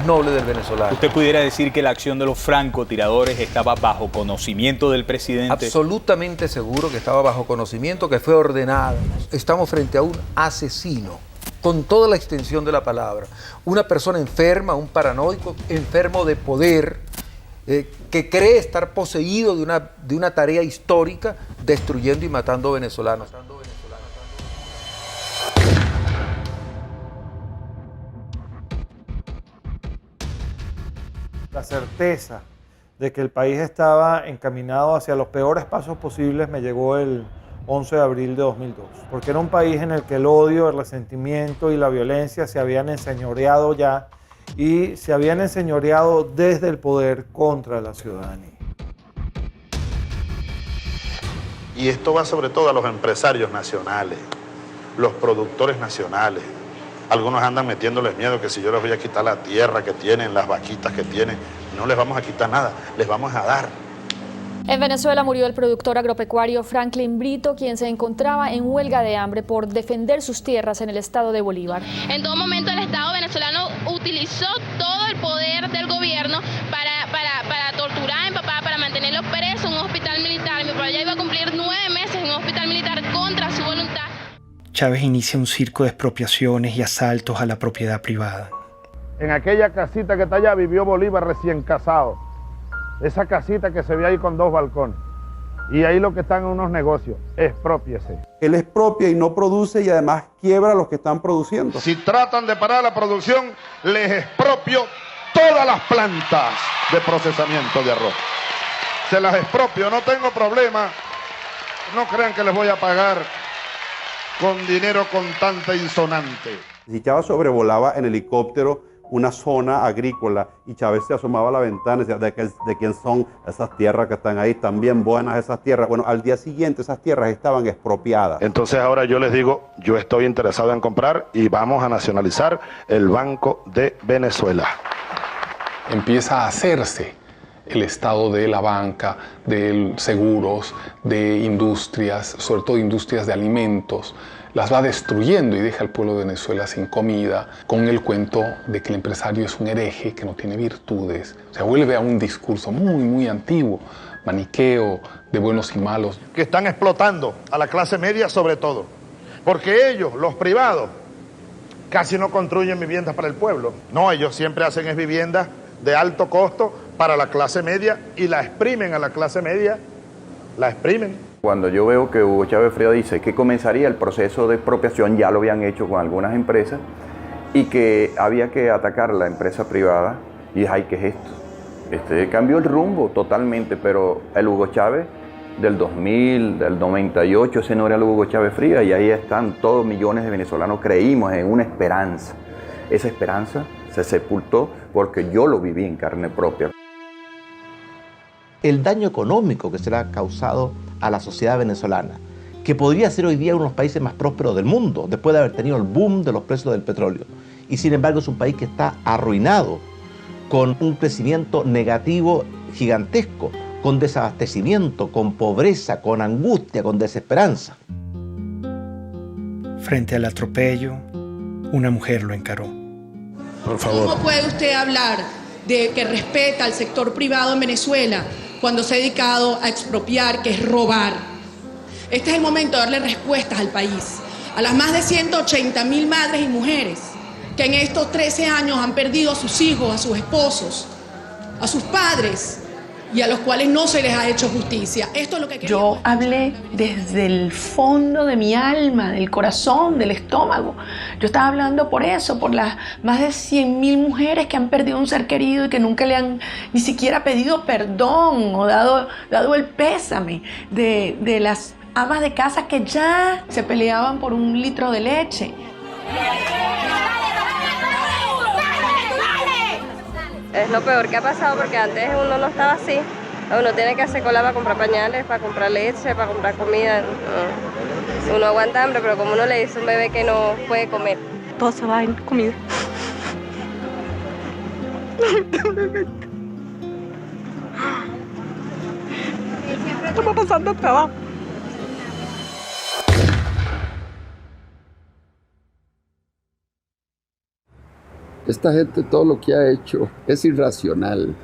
noble del venezolano. ¿Usted pudiera decir que la acción de los francotiradores estaba bajo conocimiento del presidente? Absolutamente seguro que estaba bajo conocimiento, que fue ordenada. Estamos frente a un asesino, con toda la extensión de la palabra. Una persona enferma, un paranoico, enfermo de poder, que cree estar poseído de una tarea histórica, destruyendo y matando venezolanos. La certeza de que el país estaba encaminado hacia los peores pasos posibles me llegó el 11 de abril de 2002, porque era un país en el que el odio, el resentimiento y la violencia se habían enseñoreado ya, y se habían enseñoreado desde el poder contra la ciudadanía. Y esto va sobre todo a los empresarios nacionales, los productores nacionales. Algunos andan metiéndoles miedo que si yo les voy a quitar la tierra que tienen, las vaquitas que tienen, no les vamos a quitar nada, les vamos a dar. En Venezuela murió el productor agropecuario Franklin Brito, quien se encontraba en huelga de hambre por defender sus tierras en el estado de Bolívar. En todo momento el Estado venezolano utilizó todo el poder del gobierno para torturar a mi papá, para mantenerlo preso en un hospital militar. Mi papá ya iba a cumplir 9 meses en un hospital militar contra su voluntad. Chávez inicia un circo de expropiaciones y asaltos a la propiedad privada. En aquella casita que está allá vivió Bolívar recién casado. Esa casita que se ve ahí con 2 balcones. Y ahí lo que están en unos negocios, exprópiese. Él expropia y no produce y además quiebra a los que están produciendo. Si tratan de parar la producción, les expropio todas las plantas de procesamiento de arroz. Se las expropio, no tengo problema. No crean que les voy a pagar con dinero contante insonante. Si Chávez sobrevolaba en helicóptero una zona agrícola y Chávez se asomaba a la ventana y decía, ¿de quién son esas tierras que están ahí? Están bien buenas esas tierras. Bueno, al día siguiente esas tierras estaban expropiadas. Entonces ahora yo les digo, yo estoy interesado en comprar y vamos a nacionalizar el Banco de Venezuela. Empieza a hacerse el estado de la banca, de seguros, de industrias, sobre todo industrias de alimentos. Las va destruyendo y deja al pueblo de Venezuela sin comida, con el cuento de que el empresario es un hereje, que no tiene virtudes. O sea, vuelve a un discurso muy, muy antiguo, maniqueo, de buenos y malos. Que están explotando a la clase media sobre todo, porque ellos, los privados, casi no construyen viviendas para el pueblo. No, ellos siempre hacen es viviendas de alto costo para la clase media y la exprimen a la clase media, la exprimen. Cuando yo veo que Hugo Chávez Frías dice que comenzaría el proceso de expropiación, ya lo habían hecho con algunas empresas, y que había que atacar la empresa privada, y dije, ay, ¿qué es esto? Cambió el rumbo totalmente, pero el Hugo Chávez del 2000, del 98, ese no era el Hugo Chávez Frías, y ahí están todos millones de venezolanos, creímos en una esperanza. Esa esperanza se sepultó porque yo lo viví en carne propia. El daño económico que se le ha causado a la sociedad venezolana, que podría ser hoy día uno de los países más prósperos del mundo, después de haber tenido el boom de los precios del petróleo. Y sin embargo es un país que está arruinado, con un crecimiento negativo gigantesco, con desabastecimiento, con pobreza, con angustia, con desesperanza. Frente al atropello, una mujer lo encaró. Por favor. ¿Cómo puede usted hablar de que respeta al sector privado en Venezuela cuando se ha dedicado a expropiar, que es robar? Este es el momento de darle respuestas al país, a las más de 180.000 madres y mujeres que en estos 13 años han perdido a sus hijos, a sus esposos, a sus padres, y a los cuales no se les ha hecho justicia. Esto es lo que yo hablé desde el fondo de mi alma, del corazón, del estómago. Yo estaba hablando por eso, por las más de 100.000 mujeres que han perdido un ser querido y que nunca le han ni siquiera pedido perdón o dado el pésame, de las amas de casa que ya se peleaban por un litro de leche. Es lo peor que ha pasado porque antes uno no estaba así. Uno tiene que hacer cola para comprar pañales, para comprar leche, para comprar comida. Uno aguanta hambre, pero como uno le dice a un bebé que no puede comer, todo se va en comida. Estamos pasando trabajo. Esta gente todo lo que ha hecho es irracional.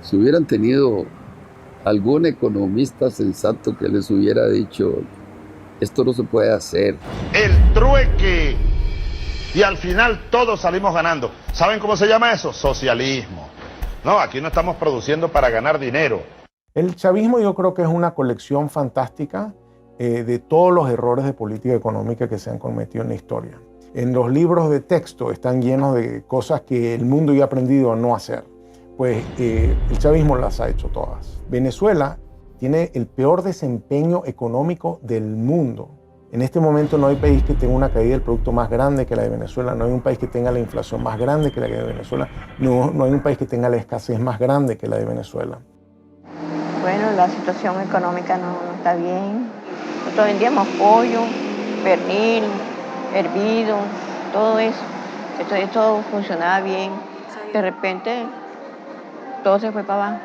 Si hubieran tenido algún economista sensato que les hubiera dicho, esto no se puede hacer. El trueque. Y al final todos salimos ganando. ¿Saben cómo se llama eso? Socialismo. No, aquí no estamos produciendo para ganar dinero. El chavismo yo creo que es una colección fantástica de todos los errores de política económica que se han cometido en la historia. En los libros de texto están llenos de cosas que el mundo ya ha aprendido a no hacer. Pues el chavismo las ha hecho todas. Venezuela tiene el peor desempeño económico del mundo. En este momento no hay país que tenga una caída del producto más grande que la de Venezuela, no hay un país que tenga la inflación más grande que la de Venezuela, no hay un país que tenga la escasez más grande que la de Venezuela. Bueno, la situación económica no está bien. Nosotros vendíamos pollo, pernil, hervido, todo eso. Esto funcionaba bien. De repente, todo se fue para abajo.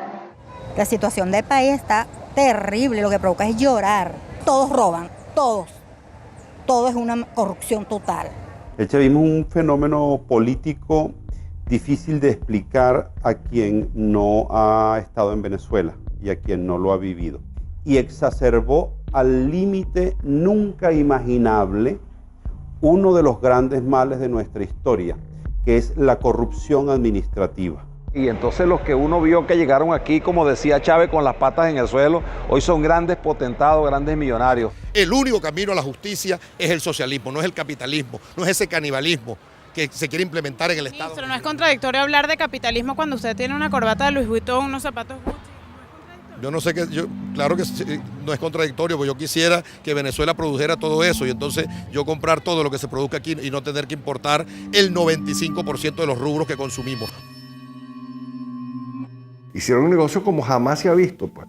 La situación del país está terrible, lo que provoca es llorar. Todos roban, todos. Todo es una corrupción total. El chavismo es un fenómeno político difícil de explicar a quien no ha estado en Venezuela y a quien no lo ha vivido. Y exacerbó al límite nunca imaginable uno de los grandes males de nuestra historia, que es la corrupción administrativa. Y entonces los que uno vio que llegaron aquí, como decía Chávez, con las patas en el suelo, hoy son grandes potentados, grandes millonarios. El único camino a la justicia es el socialismo, no es el capitalismo, no es ese canibalismo que se quiere implementar en el Estado. Ministro, ¿no es contradictorio hablar de capitalismo cuando usted tiene una corbata de Louis Vuitton, unos zapatos Gucci? Yo no sé claro que no es contradictorio, porque yo quisiera que Venezuela produjera todo eso y entonces yo comprar todo lo que se produzca aquí y no tener que importar el 95% de los rubros que consumimos. Hicieron un negocio como jamás se ha visto. Pues.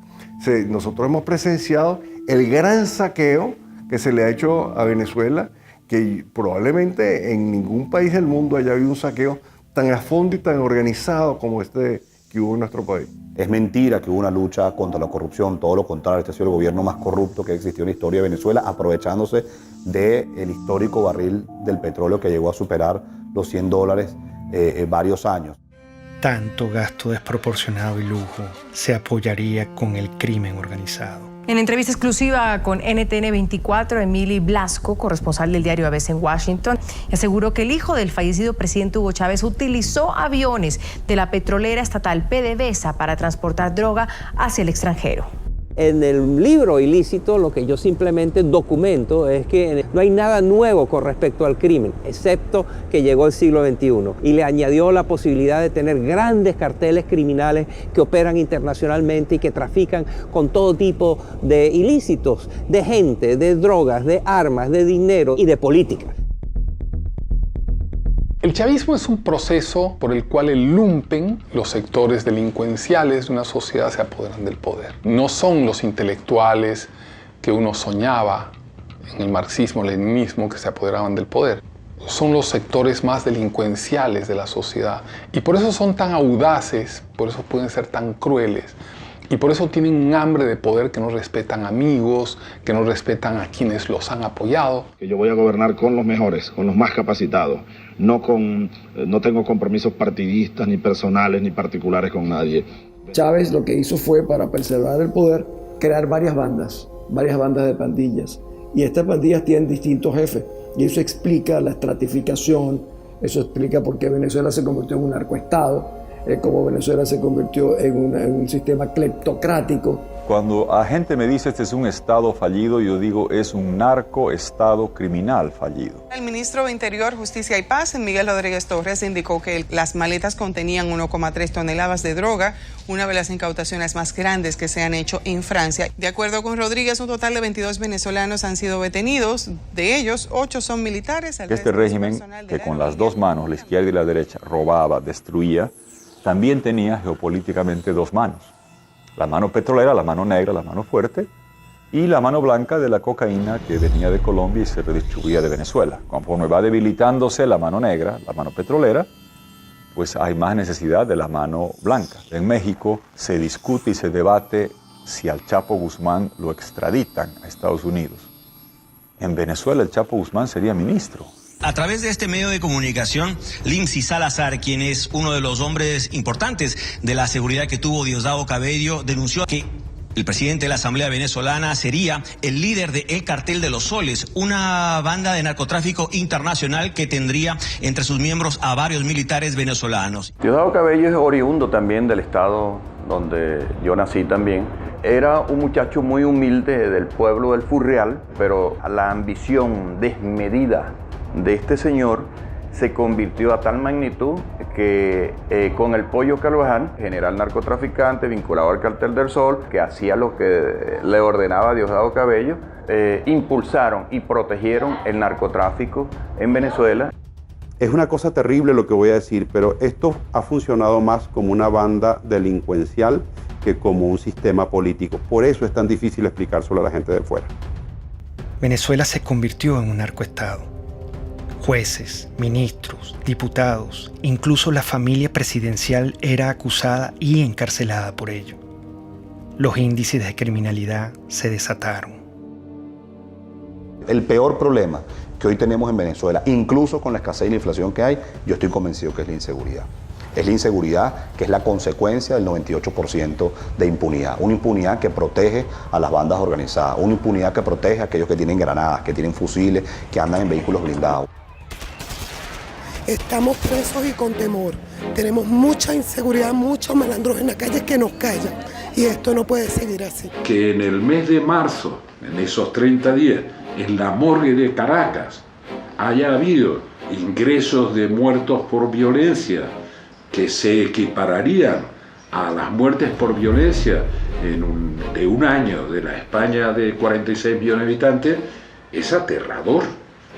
Nosotros hemos presenciado el gran saqueo que se le ha hecho a Venezuela, que probablemente en ningún país del mundo haya habido un saqueo tan a fondo y tan organizado como este que hubo en nuestro país. Es mentira que hubo una lucha contra la corrupción, todo lo contrario, este ha sido el gobierno más corrupto que existió en la historia de Venezuela, aprovechándose del histórico barril del petróleo que llegó a superar los $100 varios años. Tanto gasto desproporcionado y lujo se apoyaría con el crimen organizado. En entrevista exclusiva con NTN 24, Emily Blasco, corresponsal del diario ABC en Washington, aseguró que el hijo del fallecido presidente Hugo Chávez utilizó aviones de la petrolera estatal PDVSA para transportar droga hacia el extranjero. En el libro ilícito lo que yo simplemente documento es que no hay nada nuevo con respecto al crimen, excepto que llegó el siglo XXI y le añadió la posibilidad de tener grandes carteles criminales que operan internacionalmente y que trafican con todo tipo de ilícitos, de gente, de drogas, de armas, de dinero y de política. El chavismo es un proceso por el cual el lumpen, los sectores delincuenciales de una sociedad se apoderan del poder. No son los intelectuales que uno soñaba en el marxismo-leninismo que se apoderaban del poder. Son los sectores más delincuenciales de la sociedad y por eso son tan audaces, por eso pueden ser tan crueles. Y por eso tienen un hambre de poder que no respetan amigos, que no respetan a quienes los han apoyado. Que yo voy a gobernar con los mejores, con los más capacitados. No tengo compromisos partidistas, ni personales, ni particulares con nadie. Chávez lo que hizo fue, para preservar el poder, crear varias bandas de pandillas. Y estas pandillas tienen distintos jefes. Y eso explica la estratificación, eso explica por qué Venezuela se convirtió en un narcoestado. Como Venezuela se convirtió en un sistema cleptocrático. Cuando la gente me dice este es un estado fallido, yo digo es un narcoestado criminal fallido. El ministro de Interior, Justicia y Paz, Miguel Rodríguez Torres, indicó que las maletas contenían 1,3 toneladas de droga, una de las incautaciones más grandes que se han hecho en Francia. De acuerdo con Rodríguez, un total de 22 venezolanos han sido detenidos, de ellos 8 son militares. Este régimen que con las dos manos, la izquierda y la derecha, robaba, destruía, también tenía geopolíticamente dos manos. La mano petrolera, la mano negra, la mano fuerte, y la mano blanca de la cocaína que venía de Colombia y se redistribuía de Venezuela. Conforme va debilitándose la mano negra, la mano petrolera, pues hay más necesidad de la mano blanca. En México se discute y se debate si al Chapo Guzmán lo extraditan a Estados Unidos. En Venezuela el Chapo Guzmán sería ministro. A través de este medio de comunicación, Lindsay Salazar, quien es uno de los hombres importantes de la seguridad que tuvo Diosdado Cabello, denunció que el presidente de la Asamblea Venezolana sería el líder del Cartel de los Soles, una banda de narcotráfico internacional que tendría entre sus miembros a varios militares venezolanos. Diosdado Cabello es oriundo también del estado donde yo nací también. Era un muchacho muy humilde del pueblo del Furreal, pero la ambición desmedida de este señor se convirtió a tal magnitud que con el Pollo Carvajal, general narcotraficante vinculado al Cartel del Sol, que hacía lo que le ordenaba Diosdado Cabello, impulsaron y protegieron el narcotráfico en Venezuela. Es una cosa terrible lo que voy a decir, pero esto ha funcionado más como una banda delincuencial que como un sistema político. Por eso es tan difícil explicárselo a la gente de fuera. Venezuela se convirtió en un narcoestado. Jueces, ministros, diputados, incluso la familia presidencial era acusada y encarcelada por ello. Los índices de criminalidad se desataron. El peor problema que hoy tenemos en Venezuela, incluso con la escasez y la inflación que hay, yo estoy convencido que es la inseguridad. Es la inseguridad que es la consecuencia del 98% de impunidad. Una impunidad que protege a las bandas organizadas, una impunidad que protege a aquellos que tienen granadas, que tienen fusiles, que andan en vehículos blindados. Estamos presos y con temor. Tenemos mucha inseguridad, muchos malandros en la calle que nos callan. Y esto no puede seguir así. Que en el mes de marzo, en esos 30 días, en la morgue de Caracas, haya habido ingresos de muertos por violencia que se equipararían a las muertes por violencia de un año de la España de 46 millones de habitantes, es aterrador.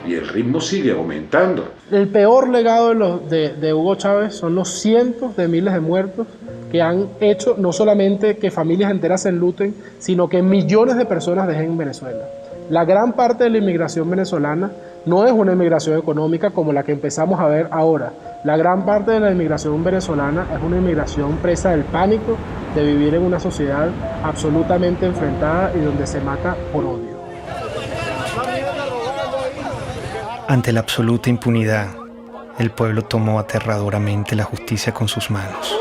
Y el ritmo sigue aumentando. El peor legado de Hugo Chávez son los cientos de miles de muertos que han hecho no solamente que familias enteras se enluten, sino que millones de personas dejen en Venezuela. La gran parte de la inmigración venezolana no es una inmigración económica como la que empezamos a ver ahora. La gran parte de la inmigración venezolana es una inmigración presa del pánico de vivir en una sociedad absolutamente enfrentada y donde se mata por odio. Ante la absoluta impunidad, el pueblo tomó aterradoramente la justicia con sus manos.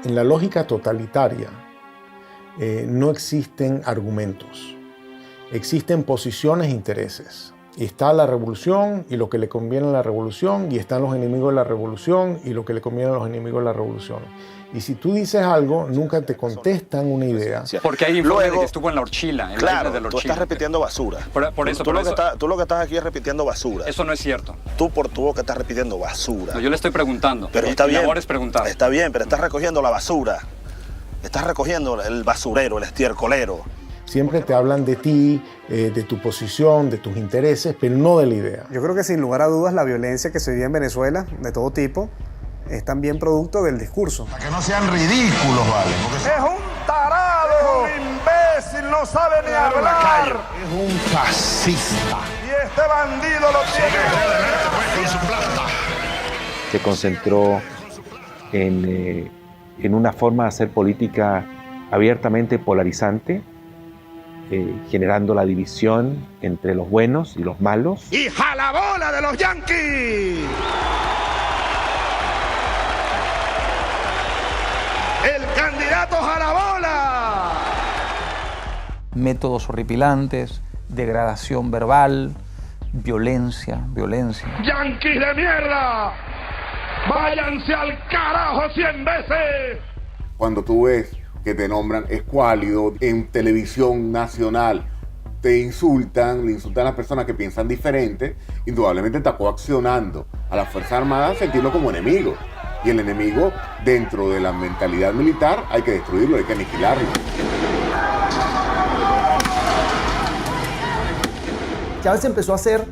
En la lógica totalitaria no existen argumentos, existen posiciones e intereses. Y está la revolución y lo que le conviene a la revolución, y están los enemigos de la revolución y lo que le conviene a los enemigos de la revolución. Y si tú dices algo, nunca te contestan una idea. Porque hay informes de que estuvo en la Orchila. Claro, tú estás repitiendo basura. Tú lo que estás aquí es repitiendo basura. Eso no es cierto. Tú lo que estás repitiendo basura. No, yo le estoy preguntando. Pero está bien. Mi labor es preguntar. Está bien, pero estás recogiendo la basura. Estás recogiendo el basurero, el estiercolero. Siempre te hablan de ti, de tu posición, de tus intereses, pero no de la idea. Yo creo que sin lugar a dudas la violencia que se vive en Venezuela, de todo tipo, es también producto del discurso. Para que no sean ridículos, ¿vale? Es un tarado, es un imbécil, no sabe ni hablar. Es un fascista. Y este bandido lo tiene. Se concentró en una forma de hacer política abiertamente polarizante, generando la división entre los buenos y los malos. ¡Y jalabola de los yanquis! ¡El candidato jalabola! Métodos horripilantes, degradación verbal, violencia. ¡Yanquis de mierda! ¡Váyanse al carajo 100 veces! Cuando tú ves que te nombran escuálido en televisión nacional, le insultan a las personas que piensan diferente, indudablemente está coaccionando a las Fuerzas Armadas a sentirlo como enemigo. Y el enemigo, dentro de la mentalidad militar, hay que destruirlo, hay que aniquilarlo. Chávez empezó a ser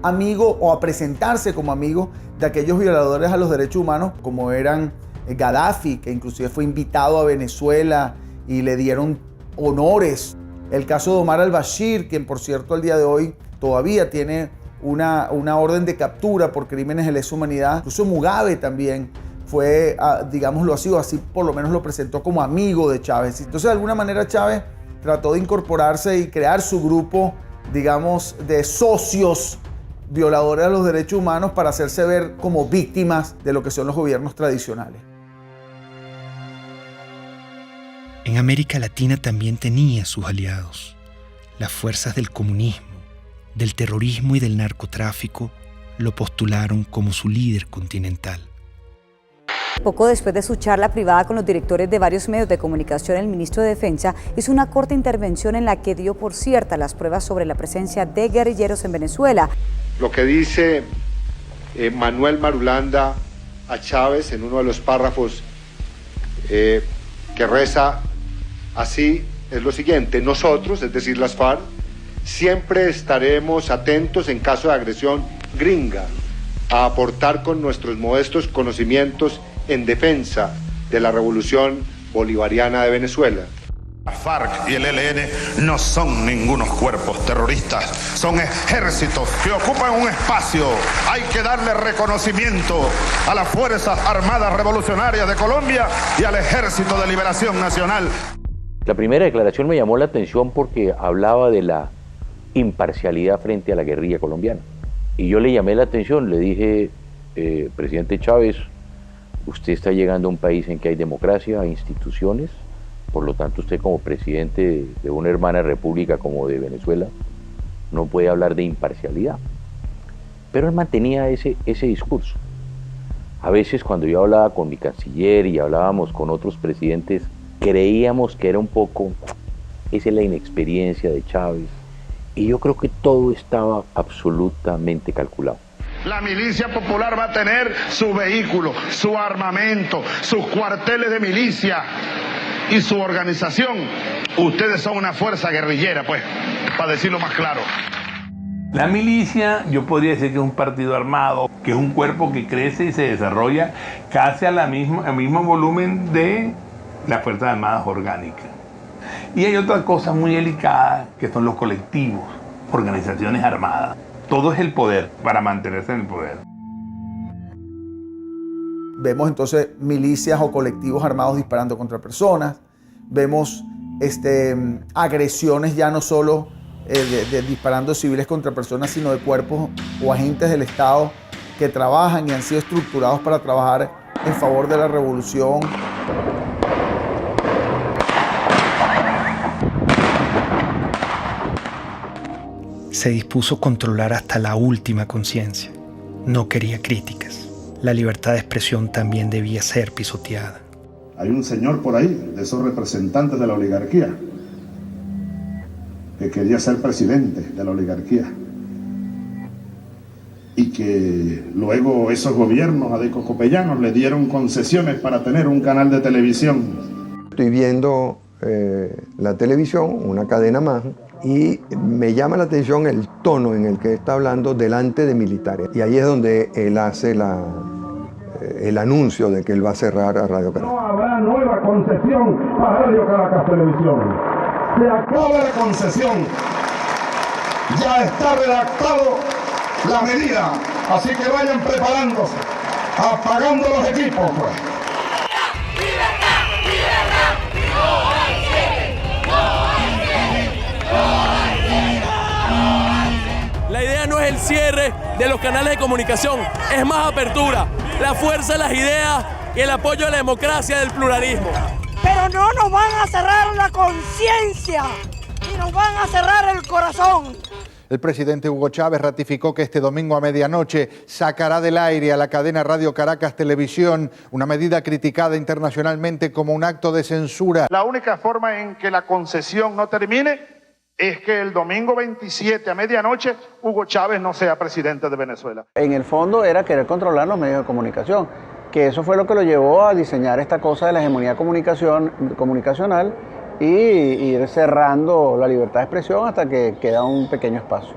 amigo o a presentarse como amigo de aquellos violadores a los derechos humanos, como eran Gaddafi, que inclusive fue invitado a Venezuela y le dieron honores. El caso de Omar al-Bashir, quien por cierto al día de hoy todavía tiene una orden de captura por crímenes de lesa humanidad. Incluso Mugabe también fue, digámoslo así por lo menos lo presentó como amigo de Chávez. Entonces de alguna manera Chávez trató de incorporarse y crear su grupo, digamos, de socios violadores de los derechos humanos para hacerse ver como víctimas de lo que son los gobiernos tradicionales. En América Latina también tenía sus aliados. Las fuerzas del comunismo, del terrorismo y del narcotráfico lo postularon como su líder continental. Poco después de su charla privada con los directores de varios medios de comunicación, el ministro de Defensa hizo una corta intervención en la que dio por cierta las pruebas sobre la presencia de guerrilleros en Venezuela. Lo que dice Manuel Marulanda a Chávez en uno de los párrafos que reza así es lo siguiente: nosotros, es decir las FARC, siempre estaremos atentos en caso de agresión gringa a aportar con nuestros modestos conocimientos en defensa de la revolución bolivariana de Venezuela. FARC y el ELN no son ningunos cuerpos terroristas, son ejércitos que ocupan un espacio. Hay que darle reconocimiento a las Fuerzas Armadas Revolucionarias de Colombia y al Ejército de Liberación Nacional. La primera declaración me llamó la atención porque hablaba de la imparcialidad frente a la guerrilla colombiana. Y yo le llamé la atención, le dije, presidente Chávez, usted está llegando a un país en que hay democracia, hay instituciones. Por lo tanto, usted como presidente de una hermana república como de Venezuela no puede hablar de imparcialidad. Pero él mantenía ese discurso. A veces cuando yo hablaba con mi canciller y hablábamos con otros presidentes, creíamos que era un poco, esa es la inexperiencia de Chávez. Y yo creo que todo estaba absolutamente calculado. La milicia popular va a tener su vehículo, su armamento, sus cuarteles de milicia y su organización. Ustedes son una fuerza guerrillera, pues, para decirlo más claro. La milicia, yo podría decir que es un partido armado, que es un cuerpo que crece y se desarrolla casi al mismo volumen de las Fuerzas Armadas orgánicas. Y hay otra cosa muy delicada, que son los colectivos, organizaciones armadas. Todo es el poder, para mantenerse en el poder. Vemos entonces milicias o colectivos armados disparando contra personas. Vemos agresiones ya no solo de disparando civiles contra personas, sino de cuerpos o agentes del Estado que trabajan y han sido estructurados para trabajar en favor de la revolución. Se dispuso a controlar hasta la última conciencia. No quería críticas. La libertad de expresión también debía ser pisoteada. Hay un señor por ahí, de esos representantes de la oligarquía, que quería ser presidente de la oligarquía. Y que luego esos gobiernos adecocopellanos le dieron concesiones para tener un canal de televisión. Estoy viendo la televisión, una cadena más, y me llama la atención el tono en el que está hablando delante de militares. Y ahí es donde él hace el anuncio de que él va a cerrar a Radio Caracas. No habrá nueva concesión para Radio Caracas Televisión. Se acaba la concesión. Ya está redactado la medida. Así que vayan preparándose, apagando los equipos, pues. La idea no es el cierre de los canales de comunicación, es más apertura, la fuerza de las ideas y el apoyo a la democracia del pluralismo. Pero no nos van a cerrar la conciencia y nos van a cerrar el corazón. El presidente Hugo Chávez ratificó que este domingo a medianoche sacará del aire a la cadena Radio Caracas Televisión, una medida criticada internacionalmente como un acto de censura. La única forma en que la concesión no termine es que el domingo 27 a medianoche Hugo Chávez no sea presidente de Venezuela. En el fondo era querer controlar los medios de comunicación, que eso fue lo que lo llevó a diseñar esta cosa de la hegemonía comunicacional y ir cerrando la libertad de expresión hasta que queda un pequeño espacio.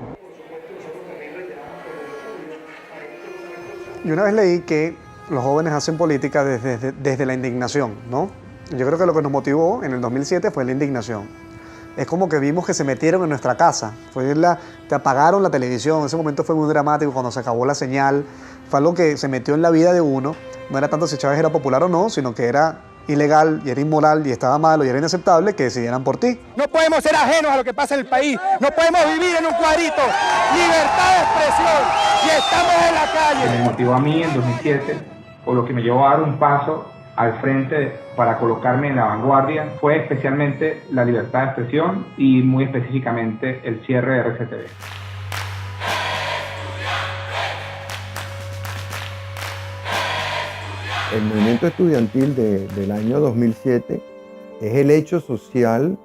Yo una vez leí que los jóvenes hacen política desde la indignación, ¿no? Yo creo que lo que nos motivó en el 2007 fue la indignación. Es como que vimos que se metieron en nuestra casa, te apagaron la televisión, ese momento fue muy dramático cuando se acabó la señal, fue algo que se metió en la vida de uno, no era tanto si Chávez era popular o no, sino que era ilegal y era inmoral y estaba malo y era inaceptable que decidieran por ti. No podemos ser ajenos a lo que pasa en el país, no podemos vivir en un cuadrito, libertad de expresión y estamos en la calle. Me motivó a mí en 2007, o lo que me llevó a dar un paso al frente para colocarme en la vanguardia, fue especialmente la libertad de expresión y muy específicamente el cierre de RCTV. El movimiento estudiantil del año 2007 es el hecho social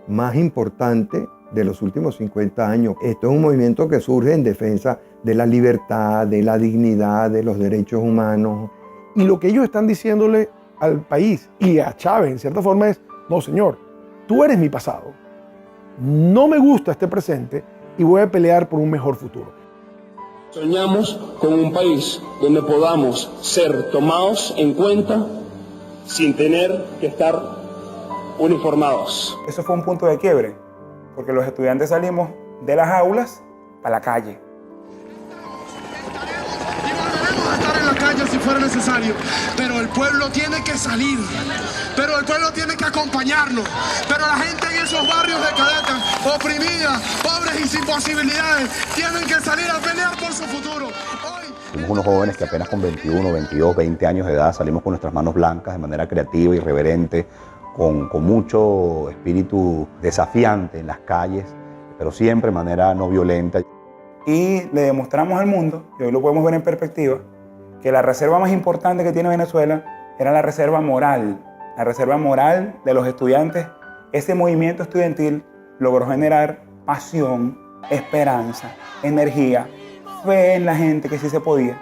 más importante de los últimos 50 años. Esto es un movimiento que surge en defensa de la libertad, de la dignidad, de los derechos humanos. Y lo que ellos están diciéndole al país y a Chávez, en cierta forma, es: no, señor, tú eres mi pasado. No me gusta este presente y voy a pelear por un mejor futuro. Soñamos con un país donde podamos ser tomados en cuenta sin tener que estar uniformados. Eso fue un punto de quiebre, porque los estudiantes salimos de las aulas a la calle. Estar en la calle si fuera necesario, pero el pueblo tiene que salir, pero el pueblo tiene que acompañarnos, pero la gente en esos barrios de Caracas, oprimida, pobres y sin posibilidades, tienen que salir a pelear por su futuro. Somos unos jóvenes que apenas con 21, 22, 20 años de edad salimos con nuestras manos blancas de manera creativa, irreverente, con mucho espíritu desafiante en las calles, pero siempre de manera no violenta. Y le demostramos al mundo, y hoy lo podemos ver en perspectiva, que la reserva más importante que tiene Venezuela era la reserva moral de los estudiantes. Ese movimiento estudiantil logró generar pasión, esperanza, energía, fe en la gente que sí se podía.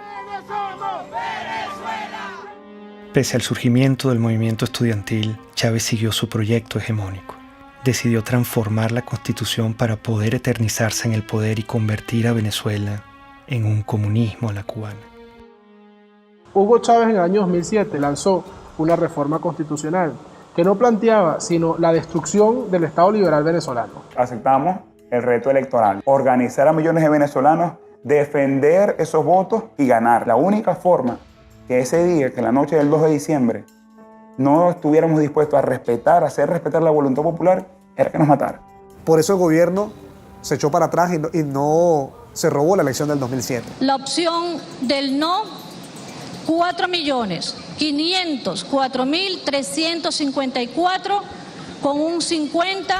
Pese al surgimiento del movimiento estudiantil, Chávez siguió su proyecto hegemónico. Decidió transformar la Constitución para poder eternizarse en el poder y convertir a Venezuela en un comunismo a la cubana. Hugo Chávez en el año 2007 lanzó una reforma constitucional que no planteaba sino la destrucción del Estado liberal venezolano. Aceptamos el reto electoral, organizar a millones de venezolanos, defender esos votos y ganar. La única forma que ese día, que la noche del 2 de diciembre, no estuviéramos dispuestos a respetar, a hacer respetar la voluntad popular, era que nos mataran. Por eso el gobierno se echó para atrás y no se robó la elección del 2007. La opción del no, 4.504.354 con un 50.70%.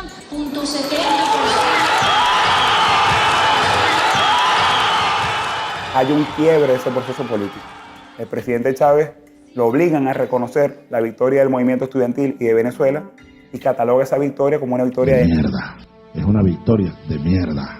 Hay un quiebre de ese proceso político. El presidente Chávez lo obligan a reconocer la victoria del movimiento estudiantil y de Venezuela y cataloga esa victoria como una victoria de mierda. Es una victoria de mierda.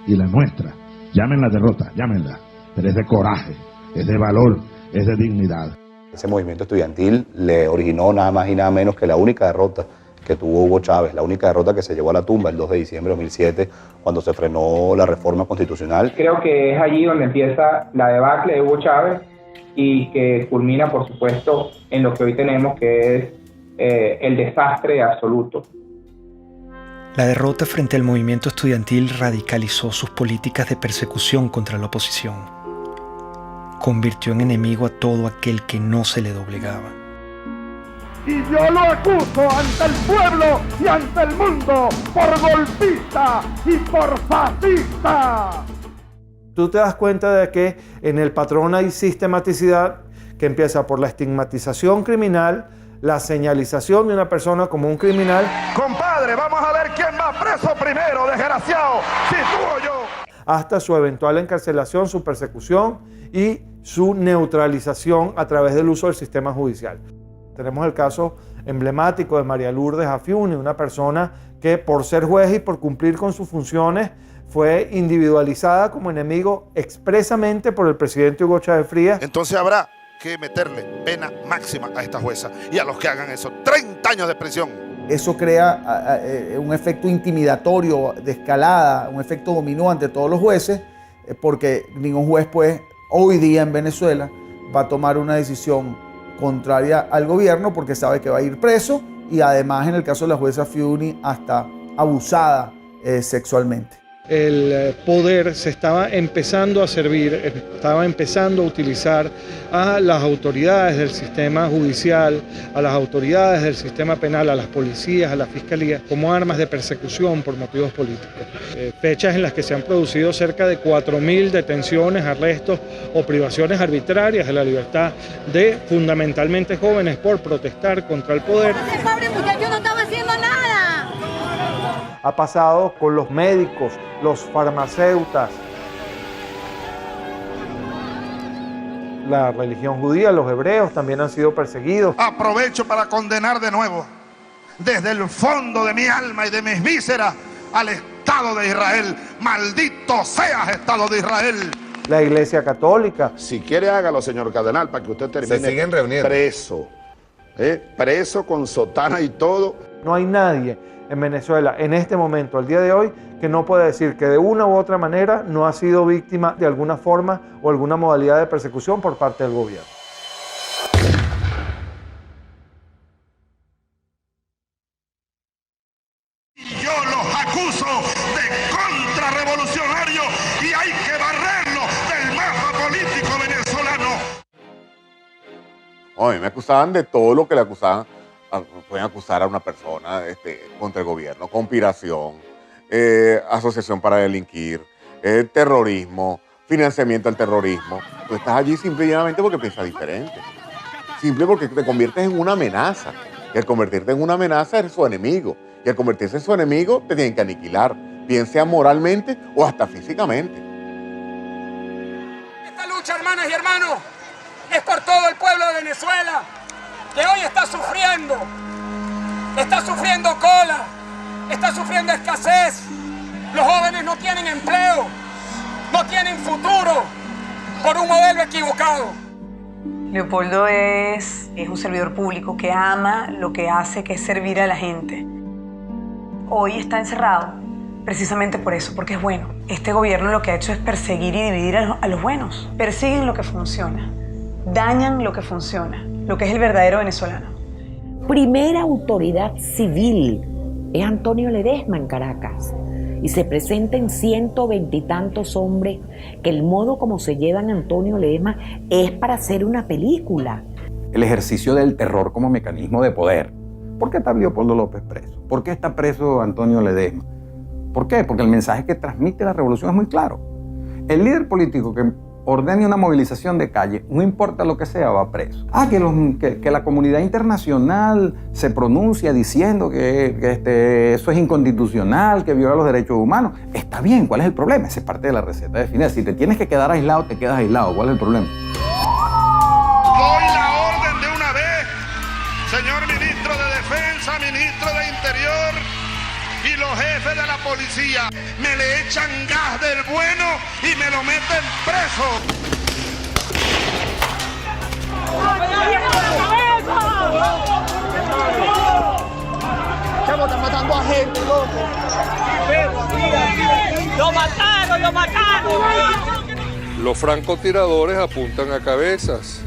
Y la nuestra, llámenla derrota, llámenla, pero es de coraje, es de valor, es de dignidad. Ese movimiento estudiantil le originó nada más y nada menos que la única derrota que tuvo Hugo Chávez, la única derrota que se llevó a la tumba el 2 de diciembre de 2007, cuando se frenó la reforma constitucional. Creo que es allí donde empieza la debacle de Hugo Chávez y que culmina, por supuesto, en lo que hoy tenemos, que es el desastre absoluto. La derrota frente al movimiento estudiantil radicalizó sus políticas de persecución contra la oposición. Convirtió en enemigo a todo aquel que no se le doblegaba. Y yo lo acuso ante el pueblo y ante el mundo por golpista y por fascista. Tú te das cuenta de que en el patrón hay sistematicidad que empieza por la estigmatización criminal, la señalización de una persona como un criminal. Compadre, vamos a ver quién va preso primero, desgraciado, si tú o yo. Hasta su eventual encarcelación, su persecución y su neutralización a través del uso del sistema judicial. Tenemos el caso emblemático de María Lourdes Afiuni, una persona que por ser juez y por cumplir con sus funciones fue individualizada como enemigo expresamente por el presidente Hugo Chávez Frías. Entonces habrá que meterle pena máxima a esta jueza y a los que hagan eso, 30 años de prisión. Eso crea un efecto intimidatorio de escalada, un efecto dominó ante todos los jueces, porque ningún juez pues hoy día en Venezuela va a tomar una decisión contraria al gobierno porque sabe que va a ir preso y además en el caso de la jueza Afiuni hasta abusada sexualmente. El poder se estaba empezando a servir, estaba empezando a utilizar a las autoridades del sistema judicial, a las autoridades del sistema penal, a las policías, a la fiscalía, como armas de persecución por motivos políticos. Fechas en las que se han producido cerca de 4.000 detenciones, arrestos o privaciones arbitrarias de la libertad de fundamentalmente jóvenes por protestar contra el poder. Ese pobre muchacho no estaba haciendo nada. Ha pasado con los médicos, los farmacéutas, la religión judía, los hebreos también han sido perseguidos. Aprovecho para condenar de nuevo, desde el fondo de mi alma y de mis vísceras, al Estado de Israel. ¡Maldito seas, Estado de Israel! La Iglesia Católica. Si quiere, hágalo, señor cardenal, para que usted termine. Se siguen reuniendo. Preso. Preso con sotana y todo. No hay nadie en Venezuela en este momento, al día de hoy, que no puede decir que de una u otra manera no ha sido víctima de alguna forma o alguna modalidad de persecución por parte del gobierno. uso de contrarrevolucionario y hay que barrerlo del mapa político venezolano. A mí me acusaban de todo lo que le acusaban. Pueden acusar a una persona contra el gobierno, conspiración, asociación para delinquir, terrorismo, financiamiento al terrorismo. Tú estás allí simple y llanamente porque piensas diferente. Simple porque te conviertes en una amenaza. Y al convertirte en una amenaza eres su enemigo. Y al convertirse en su enemigo te tienen que aniquilar, bien sea moralmente o hasta físicamente. Esta lucha, hermanas y hermanos, es por todo el pueblo de Venezuela, que hoy está sufriendo cola, está sufriendo escasez. Los jóvenes no tienen empleo, no tienen futuro por un modelo equivocado. Leopoldo es un servidor público que ama lo que hace, que es servir a la gente. Hoy está encerrado precisamente por eso, porque es bueno. Este gobierno lo que ha hecho es perseguir y dividir a los buenos. Persiguen lo que funciona, dañan lo que funciona, lo que es el verdadero venezolano. Primera autoridad civil es Antonio Ledesma en Caracas. Y se presenten 120 y tantos hombres que el modo como se llevan a Antonio Ledesma es para hacer una película. El ejercicio del terror como mecanismo de poder. ¿Por qué está Leopoldo López preso? ¿Por qué está preso Antonio Ledesma? ¿Por qué? Porque el mensaje que transmite la revolución es muy claro. El líder político que ordene una movilización de calle, no importa lo que sea, va preso. Que la comunidad internacional se pronuncia diciendo que eso es inconstitucional, que viola los derechos humanos. Está bien, ¿cuál es el problema? Esa es parte de la receta definida. Si te tienes que quedar aislado, te quedas aislado. ¿Cuál es el problema? Doy la orden de una vez, señor ministro de Defensa, ministro de Interior y los jefes de la policía. Me le echan gas del bueno y me lo meten preso. Chamo, están matando a gente, loco. ¡Lo mataron, lo mataron! Los francotiradores apuntan a cabezas.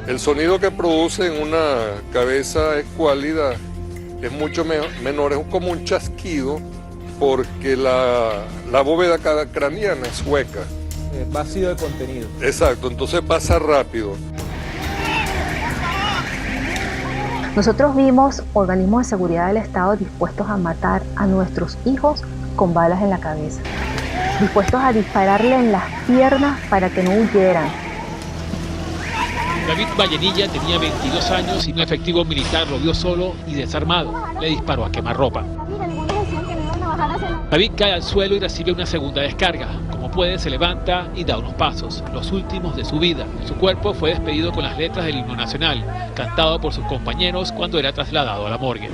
El sonido que producen una cabeza escuálida es mucho menor, es como un chasquido, porque la bóveda craneana es hueca. Vacío de contenido. Exacto, entonces pasa rápido. Nosotros vimos organismos de seguridad del Estado dispuestos a matar a nuestros hijos con balas en la cabeza, dispuestos a dispararle en las piernas para que no huyeran. David Vallenilla tenía 22 años y un efectivo militar lo vio solo y desarmado. Le disparó a quemarropa. David cae al suelo y recibe una segunda descarga. Como puede, se levanta y da unos pasos, los últimos de su vida. Su cuerpo fue despedido con las letras del himno nacional, cantado por sus compañeros cuando era trasladado a la morgue.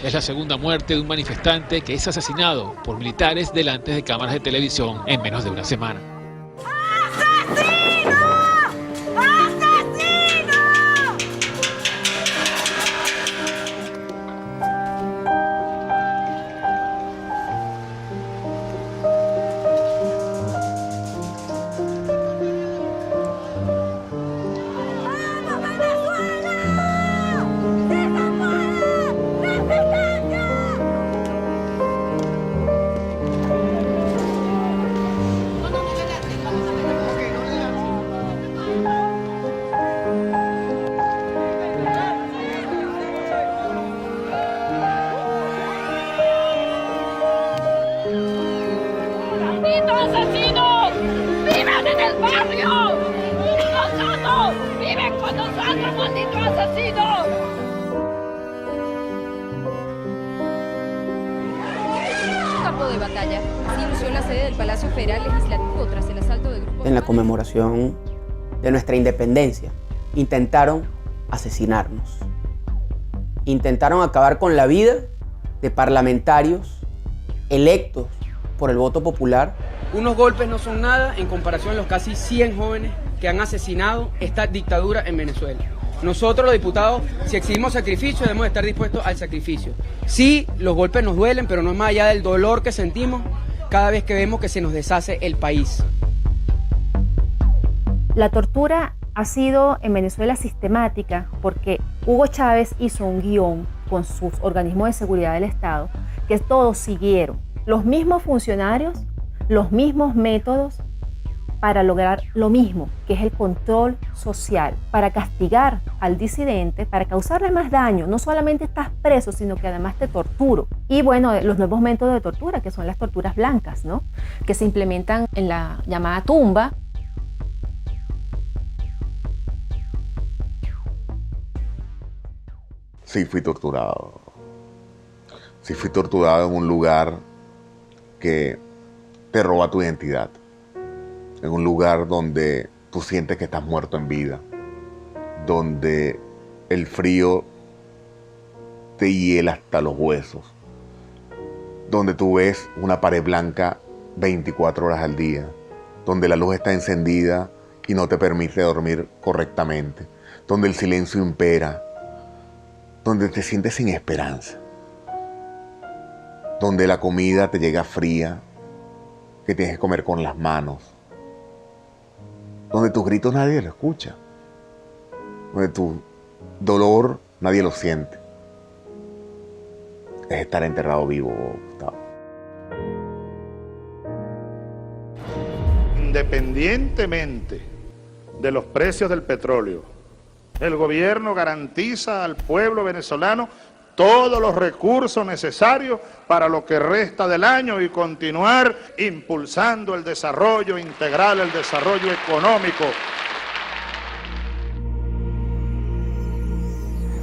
Es la segunda muerte de un manifestante que es asesinado por militares delante de cámaras de televisión en menos de una semana. En la conmemoración de nuestra independencia, intentaron asesinarnos. Intentaron acabar con la vida de parlamentarios electos por el voto popular. Unos golpes no son nada en comparación a los casi 100 jóvenes que han asesinado esta dictadura en Venezuela. Nosotros los diputados, si exigimos sacrificio, debemos estar dispuestos al sacrificio. Sí, los golpes nos duelen, pero no es más allá del dolor que sentimos cada vez que vemos que se nos deshace el país. La tortura ha sido en Venezuela sistemática porque Hugo Chávez hizo un guión con sus organismos de seguridad del Estado que todos siguieron los mismos funcionarios, los mismos métodos para lograr lo mismo, que es el control social, para castigar al disidente, para causarle más daño. No solamente estás preso, sino que además te torturo. Y bueno, los nuevos métodos de tortura, que son las torturas blancas, ¿no? Que se implementan en la llamada tumba. Sí, fui torturado. Sí, fui torturado en un lugar que te roba tu identidad. En un lugar donde tú sientes que estás muerto en vida. Donde el frío te hiela hasta los huesos. Donde tú ves una pared blanca 24 horas al día. Donde la luz está encendida y no te permite dormir correctamente. Donde el silencio impera. Donde te sientes sin esperanza. Donde la comida te llega fría, que tienes que comer con las manos. Donde tus gritos nadie lo escucha. Donde tu dolor nadie lo siente. Es estar enterrado vivo, Gustavo. Independientemente de los precios del petróleo, el gobierno garantiza al pueblo venezolano todos los recursos necesarios para lo que resta del año y continuar impulsando el desarrollo integral, el desarrollo económico.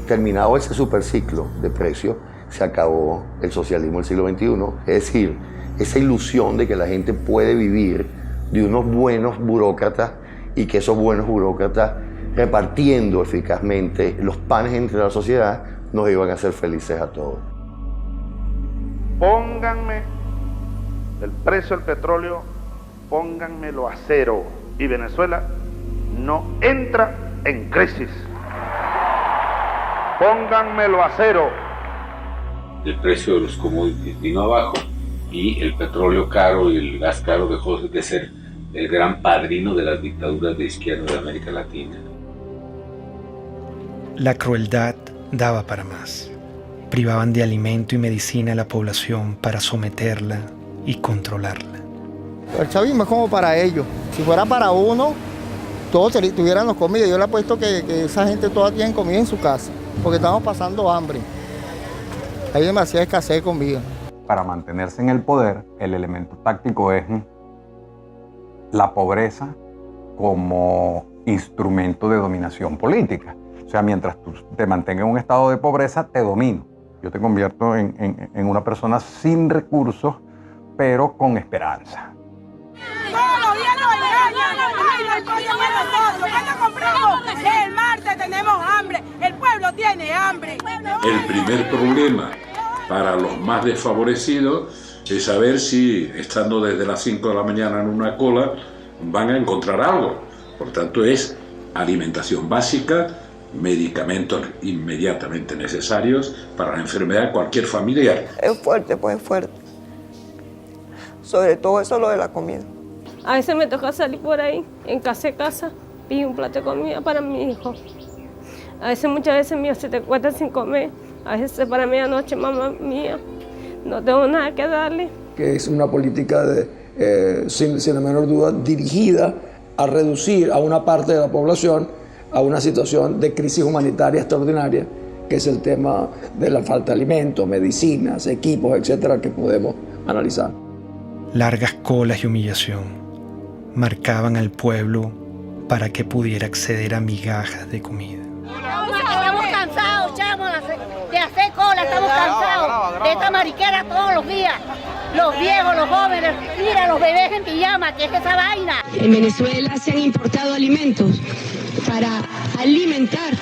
Terminado ese superciclo de precios, se acabó el socialismo del siglo XXI. Es decir, esa ilusión de que la gente puede vivir de unos buenos burócratas y que esos buenos burócratas, repartiendo eficazmente los panes entre la sociedad, nos iban a hacer felices a todos. Pónganme el precio del petróleo, pónganmelo a cero y Venezuela no entra en crisis. Pónganmelo a cero. El precio de los commodities vino abajo y el petróleo caro y el gas caro dejó de ser el gran padrino de las dictaduras de izquierda de América Latina. La crueldad daba para más. Privaban de alimento y medicina a la población para someterla y controlarla. El chavismo es como para ellos. Si fuera para uno, todos tuviéramos comida. Yo le apuesto que esa gente toda tiene comida en su casa, porque estamos pasando hambre. Hay demasiada escasez de comida. Para mantenerse en el poder, el elemento táctico es la pobreza como instrumento de dominación política. O sea, mientras tú te mantengas en un estado de pobreza, te domino. Yo te convierto en una persona sin recursos, pero con esperanza. Todos los días nos engañan. El pollo para nosotros. ¿Cuándo compramos? El martes tenemos hambre. El pueblo tiene hambre. El primer problema para los más desfavorecidos es saber si, estando desde las 5 de la mañana en una cola, van a encontrar algo. Por tanto, es alimentación básica, medicamentos inmediatamente necesarios para la enfermedad de cualquier familiar. Es fuerte, pues es fuerte. Sobre todo eso lo de la comida. A veces me toca salir por ahí, en casa, pido un plato de comida para mi hijo. A veces, muchas veces mío se te encuentra sin comer. A veces para medianoche, mamá mía, no tengo nada que darle. Que es una política, sin la menor duda, dirigida a reducir a una parte de la población a una situación de crisis humanitaria extraordinaria, que es el tema de la falta de alimentos, medicinas, equipos, etcétera, que podemos analizar. Largas colas y humillación marcaban al pueblo para que pudiera acceder a migajas de comida. Estamos cansados, chamo, de hacer cola, estamos cansados de esta mariquera todos los días. Los viejos, los jóvenes, mira, los bebés en pijama, ¿qué es esa vaina? En Venezuela se han importado alimentos para alimentar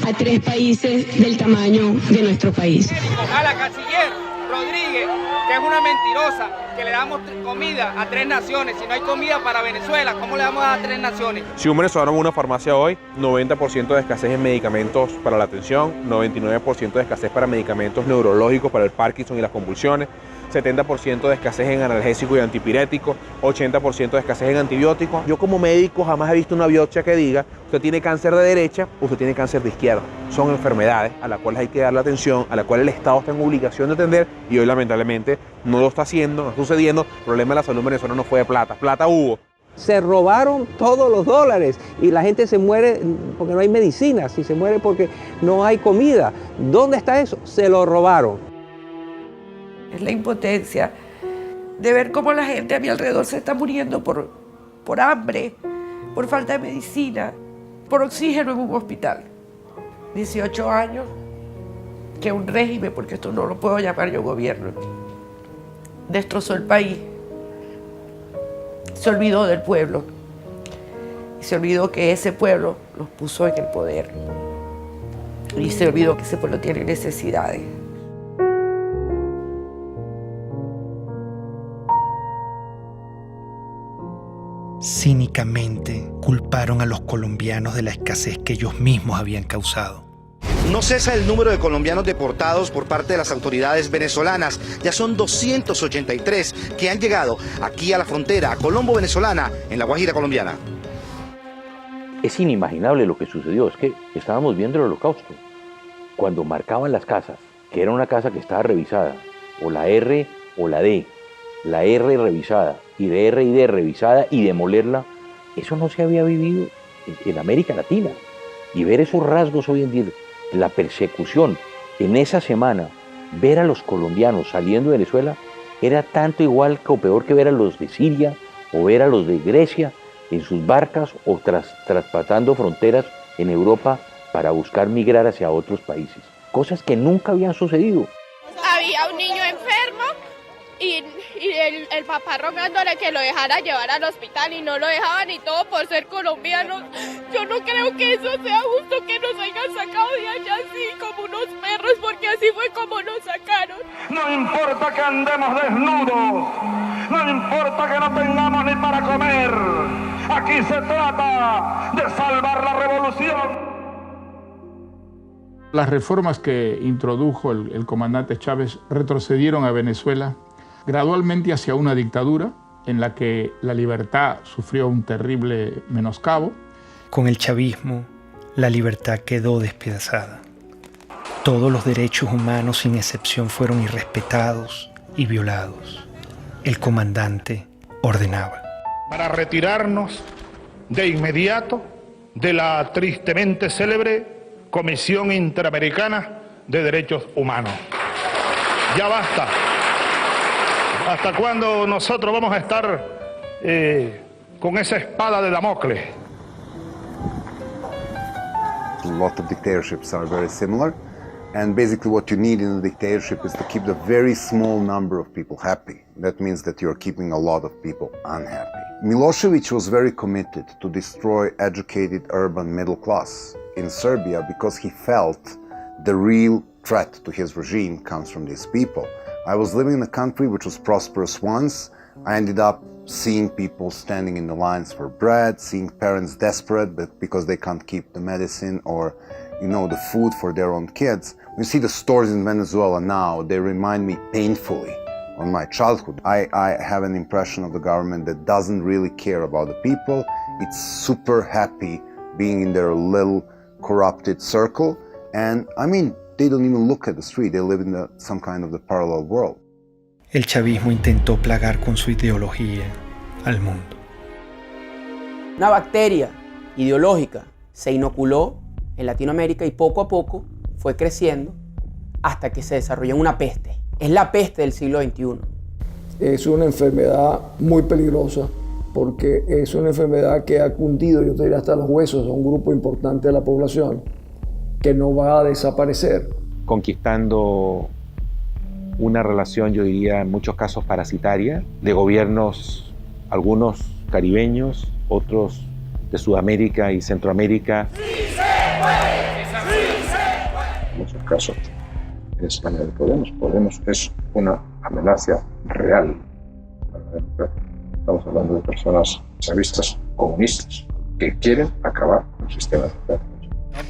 a 3 países del tamaño de nuestro país. A la canciller Rodríguez, que es una mentirosa, que le damos comida a 3 naciones. Si no hay comida para Venezuela, ¿cómo le vamos a dar a 3 naciones? Si un venezolano va a una farmacia hoy, 90% de escasez en medicamentos para la atención, 99% de escasez para medicamentos neurológicos para el Parkinson y las convulsiones, 70% de escasez en analgésicos y antipiréticos, 80% de escasez en antibióticos. Yo como médico jamás he visto una biopsia que diga usted tiene cáncer de derecha o usted tiene cáncer de izquierda. Son enfermedades a las cuales hay que darle atención, a las cuales el Estado está en obligación de atender y hoy lamentablemente no lo está haciendo, no está sucediendo. El problema de la salud en Venezuela no fue de plata, plata hubo. Se robaron todos los dólares y la gente se muere porque no hay medicinas y se muere porque no hay comida. ¿Dónde está eso? Se lo robaron. Es la impotencia de ver cómo la gente a mi alrededor se está muriendo por hambre, por falta de medicina, por oxígeno en un hospital. 18 años que un régimen, porque esto no lo puedo llamar yo gobierno, destrozó el país. Se olvidó del pueblo y se olvidó que ese pueblo los puso en el poder y se olvidó que ese pueblo tiene necesidades. Cínicamente culparon a los colombianos de la escasez que ellos mismos habían causado. No cesa el número de colombianos deportados por parte de las autoridades venezolanas. Ya son 283 que han llegado aquí a la frontera colombo-venezolana en La Guajira colombiana. Es inimaginable lo que sucedió, es que estábamos viendo el holocausto. Cuando marcaban las casas, que era una casa que estaba revisada, o la R o la D, la R revisada y de R y D revisada y demolerla, eso no se había vivido en América Latina. Y ver esos rasgos hoy en día, la persecución en esa semana, ver a los colombianos saliendo de Venezuela, era tanto igual o peor que ver a los de Siria o ver a los de Grecia en sus barcas o traspasando fronteras en Europa para buscar migrar hacia otros países. Cosas que nunca habían sucedido. Había un niño enfermo y el papá rogándole que lo dejara llevar al hospital y no lo dejaban y todo por ser colombianos. Yo no creo que eso sea justo que nos hayan sacado de allá así como unos perros, porque así fue como nos sacaron. No importa que andemos desnudos, no importa que no tengamos ni para comer. Aquí se trata de salvar la revolución. Las reformas que introdujo el comandante Chávez retrocedieron a Venezuela gradualmente hacia una dictadura en la que la libertad sufrió un terrible menoscabo. Con el chavismo, la libertad quedó despedazada. Todos los derechos humanos sin excepción fueron irrespetados y violados. El comandante ordenaba: para retirarnos de inmediato de la tristemente célebre Comisión Interamericana de Derechos Humanos. Ya basta. ¿Hasta cuándo nosotros vamos a estar con esa espada de Damocles? A lot of dictatorships are very similar, and basically what you need in a dictatorship is to keep the very small number of people happy. That means that you're keeping a lot of people unhappy. Milosevic was very committed to destroy educated urban middle class in Serbia because he felt the real threat to his regime comes from these people. I was living in a country which was prosperous once. I ended up seeing people standing in the lines for bread, seeing parents desperate because they can't keep the medicine or, the food for their own kids. When you see the stores in Venezuela now, they remind me painfully on my childhood. I have an impression of the government that doesn't really care about the people. It's super happy being in their little corrupted circle. And they don't even look at the street. They live in some kind of the parallel world. El chavismo intentó plagar con su ideología al mundo. Una bacteria ideológica se inoculó en Latinoamérica y poco a poco fue creciendo hasta que se desarrolló en una peste. Es la peste del siglo XXI. Es una enfermedad muy peligrosa porque es una enfermedad que ha cundido, yo te diría, hasta los huesos a un grupo importante de la población que no va a desaparecer. Conquistando una relación, yo diría, en muchos casos parasitaria, de gobiernos, algunos caribeños, otros de Sudamérica y Centroamérica. En muchos casos es España de Podemos. Podemos es una amenaza real para la democracia. Estamos hablando de personas chavistas comunistas que quieren acabar con el sistema democrático.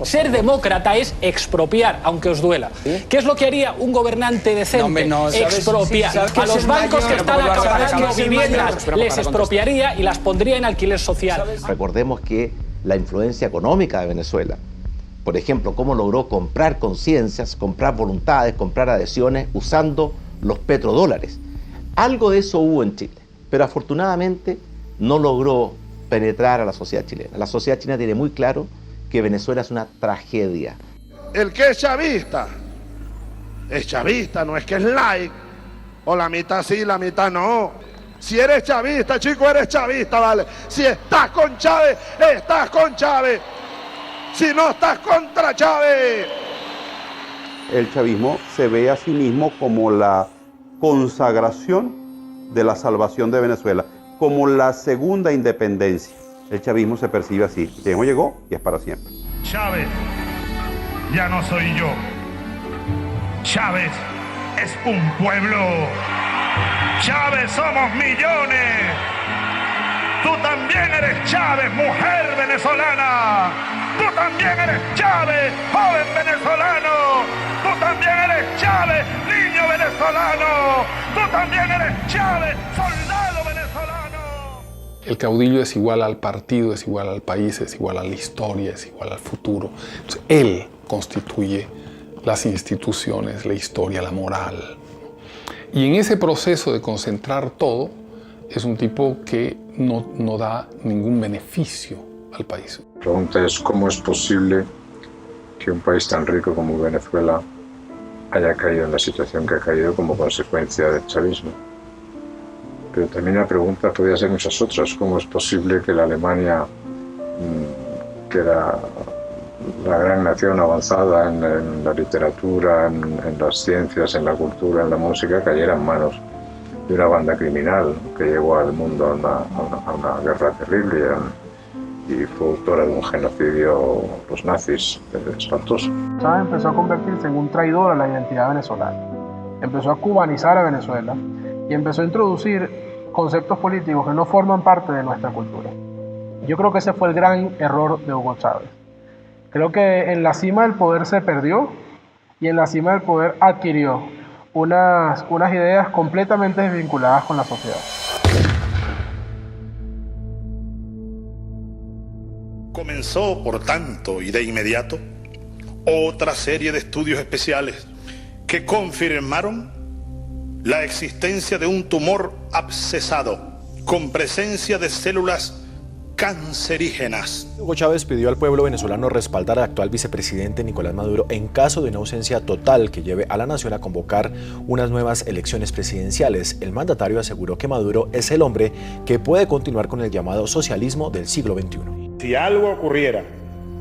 Ser demócrata es expropiar, aunque os duela. ¿Qué es lo que haría un gobernante decente? Expropiar. A los bancos que están acabando viviendas les expropiaría y las pondría en alquiler social. Recordemos que la influencia económica de Venezuela, por ejemplo, cómo logró comprar conciencias, comprar voluntades, comprar adhesiones usando los petrodólares. Algo de eso hubo en Chile, pero afortunadamente no logró penetrar a la sociedad chilena. La sociedad chilena tiene muy claro que Venezuela es una tragedia. El que es chavista, no es que es like, o la mitad sí, la mitad no. Si eres chavista, chico, eres chavista, ¿vale? Si estás con Chávez, estás con Chávez. Si no estás contra Chávez. El chavismo se ve a sí mismo como la consagración de la salvación de Venezuela, como la segunda independencia. El chavismo se percibe así. Llegó y es para siempre. Chávez ya no soy yo. Chávez es un pueblo. Chávez somos millones. Tú también eres Chávez, mujer venezolana. Tú también eres Chávez, joven venezolano. Tú también eres Chávez, niño venezolano. Tú también eres Chávez, soldado venezolano. El caudillo es igual al partido, es igual al país, es igual a la historia, es igual al futuro. Entonces, él constituye las instituciones, la historia, la moral. Y en ese proceso de concentrar todo, es un tipo que no da ningún beneficio al país. La pregunta es cómo es posible que un país tan rico como Venezuela haya caído en la situación que ha caído como consecuencia del chavismo. Pero también la pregunta podría ser muchas otras. ¿Cómo es posible que la Alemania, que era la gran nación avanzada en la literatura, en las ciencias, en la cultura, en la música, cayera en manos de una banda criminal que llevó al mundo a una guerra terrible y fue autora de un genocidio, los nazis, espantoso? Chávez empezó a convertirse en un traidor a la identidad venezolana. Empezó a cubanizar a Venezuela y empezó a introducir conceptos políticos que no forman parte de nuestra cultura. Yo creo que ese fue el gran error de Hugo Chávez. Creo que en la cima del poder se perdió y en la cima del poder adquirió unas ideas completamente desvinculadas con la sociedad. Comenzó, por tanto, y de inmediato, otra serie de estudios especiales que confirmaron la existencia de un tumor abscesado con presencia de células cancerígenas. Hugo Chávez pidió al pueblo venezolano respaldar al actual vicepresidente Nicolás Maduro en caso de una ausencia total que lleve a la nación a convocar unas nuevas elecciones presidenciales. El mandatario aseguró que Maduro es el hombre que puede continuar con el llamado socialismo del siglo XXI. Si algo ocurriera,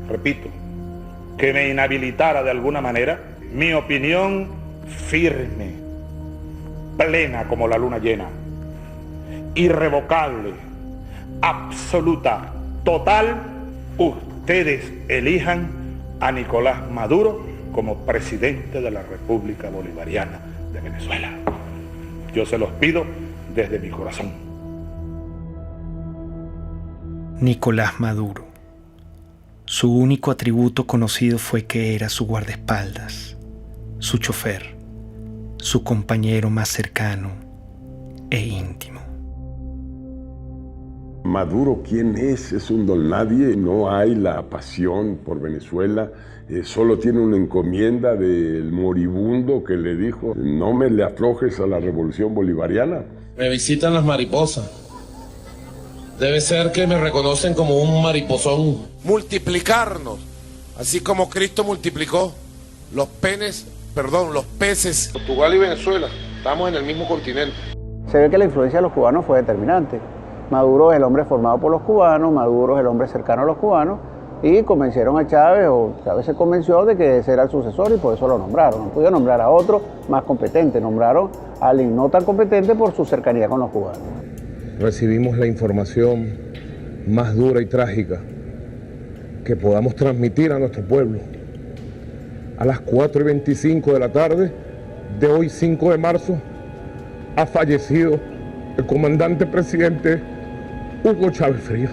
repito, que me inhabilitara de alguna manera, mi opinión firme, plena como la luna llena, irrevocable, absoluta, total, ustedes elijan a Nicolás Maduro como presidente de la República Bolivariana de Venezuela. Yo se los pido desde mi corazón. Nicolás Maduro. Su único atributo conocido fue que era su guardaespaldas, su chofer, su compañero más cercano e íntimo. Maduro, ¿quién es? Es un don nadie, no hay la pasión por Venezuela, solo tiene una encomienda del moribundo que le dijo: no me le aflojes a la revolución bolivariana. Me visitan las mariposas. Debe ser que me reconocen como un mariposón. Multiplicarnos, así como Cristo multiplicó los peces. Portugal y Venezuela, estamos en el mismo continente. Se ve que la influencia de los cubanos fue determinante. Maduro es el hombre formado por los cubanos, Maduro es el hombre cercano a los cubanos, y convencieron a Chávez, o Chávez se convenció de que ese era el sucesor y por eso lo nombraron. No pudieron nombrar a otro más competente, nombraron a alguien no tan competente por su cercanía con los cubanos. Recibimos la información más dura y trágica que podamos transmitir a nuestro pueblo. A las 4:25 de la tarde de hoy, 5 de marzo, ha fallecido el comandante presidente Hugo Chávez Frías.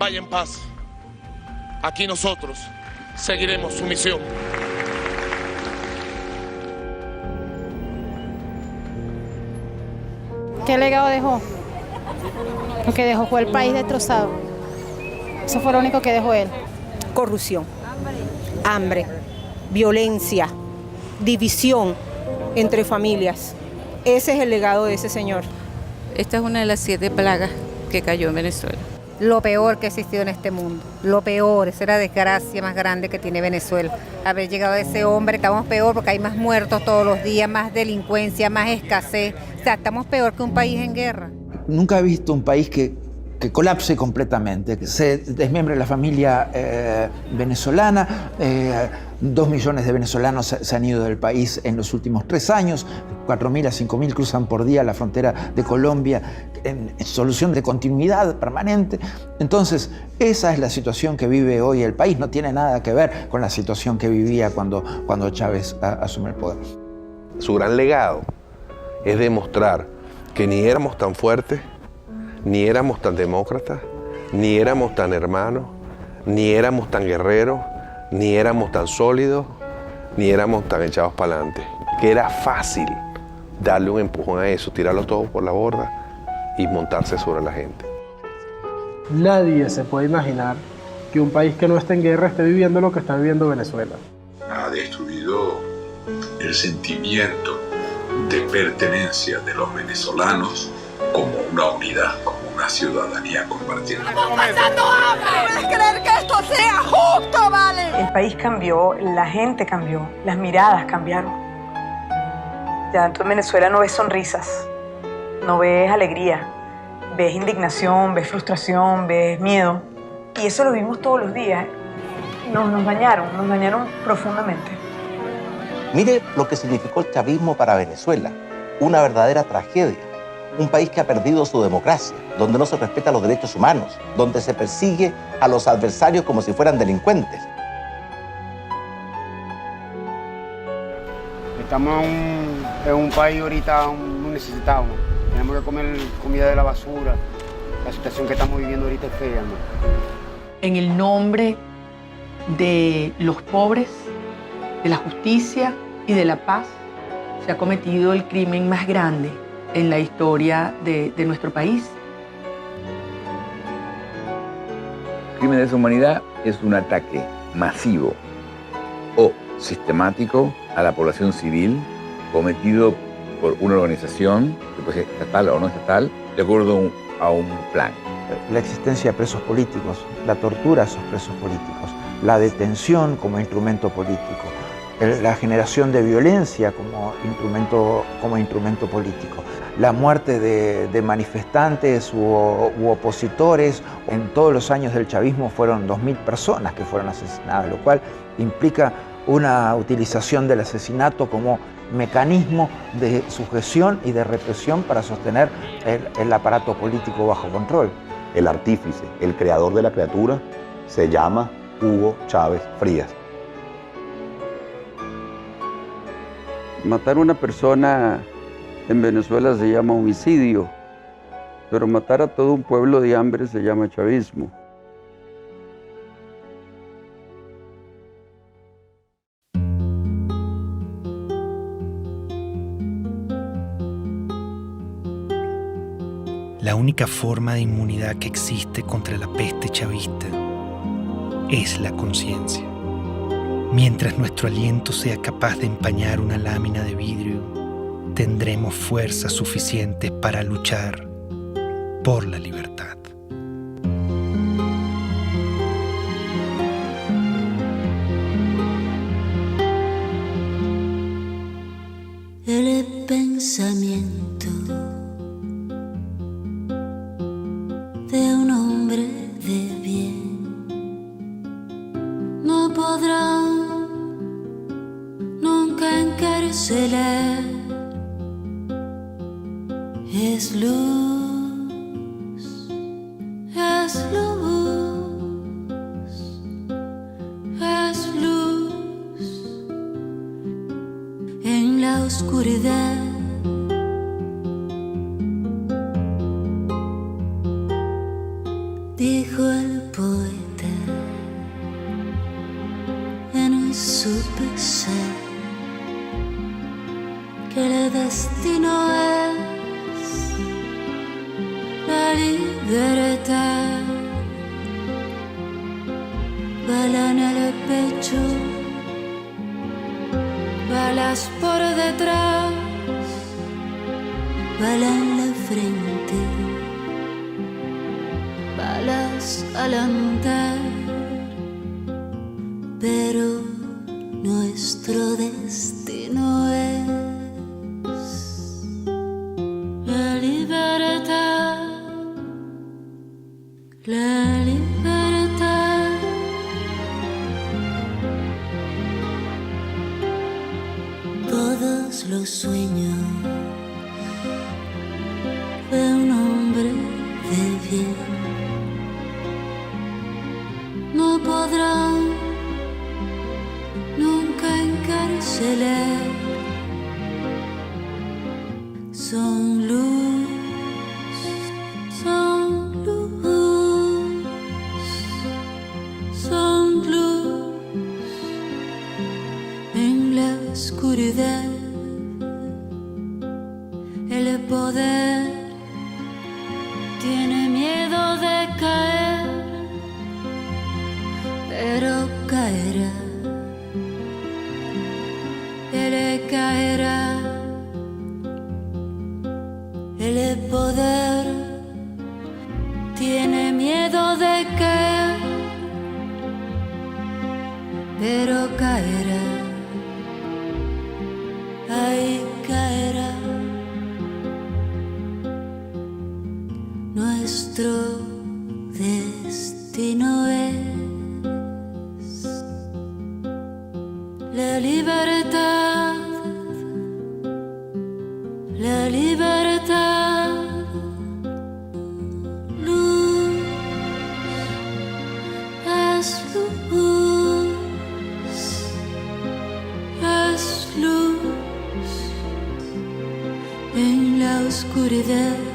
vaya en paz. Aquí nosotros seguiremos su misión. ¿Qué legado dejó? Lo que dejó fue el país destrozado. Eso fue lo único que dejó él. Corrupción, hambre, violencia, división entre familias. Ese es el legado de ese señor. Esta es una de las 7 plagas que cayó en Venezuela. Lo peor que ha existido en este mundo. Lo peor, esa es la desgracia más grande que tiene Venezuela. Haber llegado a ese hombre, estamos peor porque hay más muertos todos los días, más delincuencia, más escasez. O sea, estamos peor que un país en guerra. Nunca he visto un país que colapse completamente, que se desmembre la familia venezolana. 2 millones de venezolanos se han ido del país en los últimos 3 años, 4.000 a 5.000 cruzan por día la frontera de Colombia en solución de continuidad permanente. Entonces, esa es la situación que vive hoy el país, no tiene nada que ver con la situación que vivía cuando Chávez asume el poder. Su gran legado es demostrar que ni éramos tan fuertes, ni éramos tan demócratas, ni éramos tan hermanos, ni éramos tan guerreros, ni éramos tan sólidos, ni éramos tan echados para adelante. Que era fácil darle un empujón a eso, tirarlo todo por la borda y montarse sobre la gente. Nadie se puede imaginar que un país que no esté en guerra esté viviendo lo que está viviendo Venezuela. Ha destruido el sentimiento de pertenencia de los venezolanos como una unidad, como una ciudadanía compartida. ¡Estamos pasando hambre! ¿No puedes creer que esto sea justo, vale? El país cambió, la gente cambió, las miradas cambiaron. Ya tú en Venezuela no ves sonrisas, no ves alegría, ves indignación, ves frustración, ves miedo. Y eso lo vimos todos los días. Nos dañaron profundamente. Mire lo que significó el chavismo para Venezuela, una verdadera tragedia. Un país que ha perdido su democracia, donde no se respetan los derechos humanos, donde se persigue a los adversarios como si fueran delincuentes. Estamos en un país ahorita muy necesitado. Tenemos que comer comida de la basura. La situación que estamos viviendo ahorita es fea, ¿no? En el nombre de los pobres, de la justicia y de la paz, se ha cometido el crimen más grande en la historia de nuestro país. El crimen de lesa humanidad es un ataque masivo o sistemático a la población civil cometido por una organización, que puede ser estatal o no estatal, de acuerdo a un plan. La existencia de presos políticos, la tortura a esos presos políticos, la detención como instrumento político, la generación de violencia como instrumento político, la muerte de manifestantes u opositores. En todos los años del chavismo fueron 2.000 personas que fueron asesinadas, lo cual implica una utilización del asesinato como mecanismo de sujeción y de represión para sostener el aparato político bajo control. El artífice, el creador de la criatura, se llama Hugo Chávez Frías. Matar a una persona en Venezuela se llama homicidio, pero matar a todo un pueblo de hambre se llama chavismo. La única forma de inmunidad que existe contra la peste chavista es la conciencia. Mientras nuestro aliento sea capaz de empañar una lámina de vidrio, tendremos fuerzas suficientes para luchar por la libertad. El pensamiento de un hombre de bien no podrá nunca encarcelar. Es luz, es luz, es luz en la oscuridad. Dijo el poeta. supe ser que el destino es la libertad. Bala en el pecho, balas por detrás, bala en la frente, balas al andar, pero nuestro destino es la libertad, la libertad. Todos los sueños de un hombre de bien no podrán nunca encarcelar. Son luz, son luz, son luz en la oscuridad. El poder tiene miedo de caer, pero caerá. Él caerá. El poder tiene miedo de caer, pero caerá. Ahí caerá. Nuestro destino es la libertad, la libertad. Luz es luz, es luz en la oscuridad.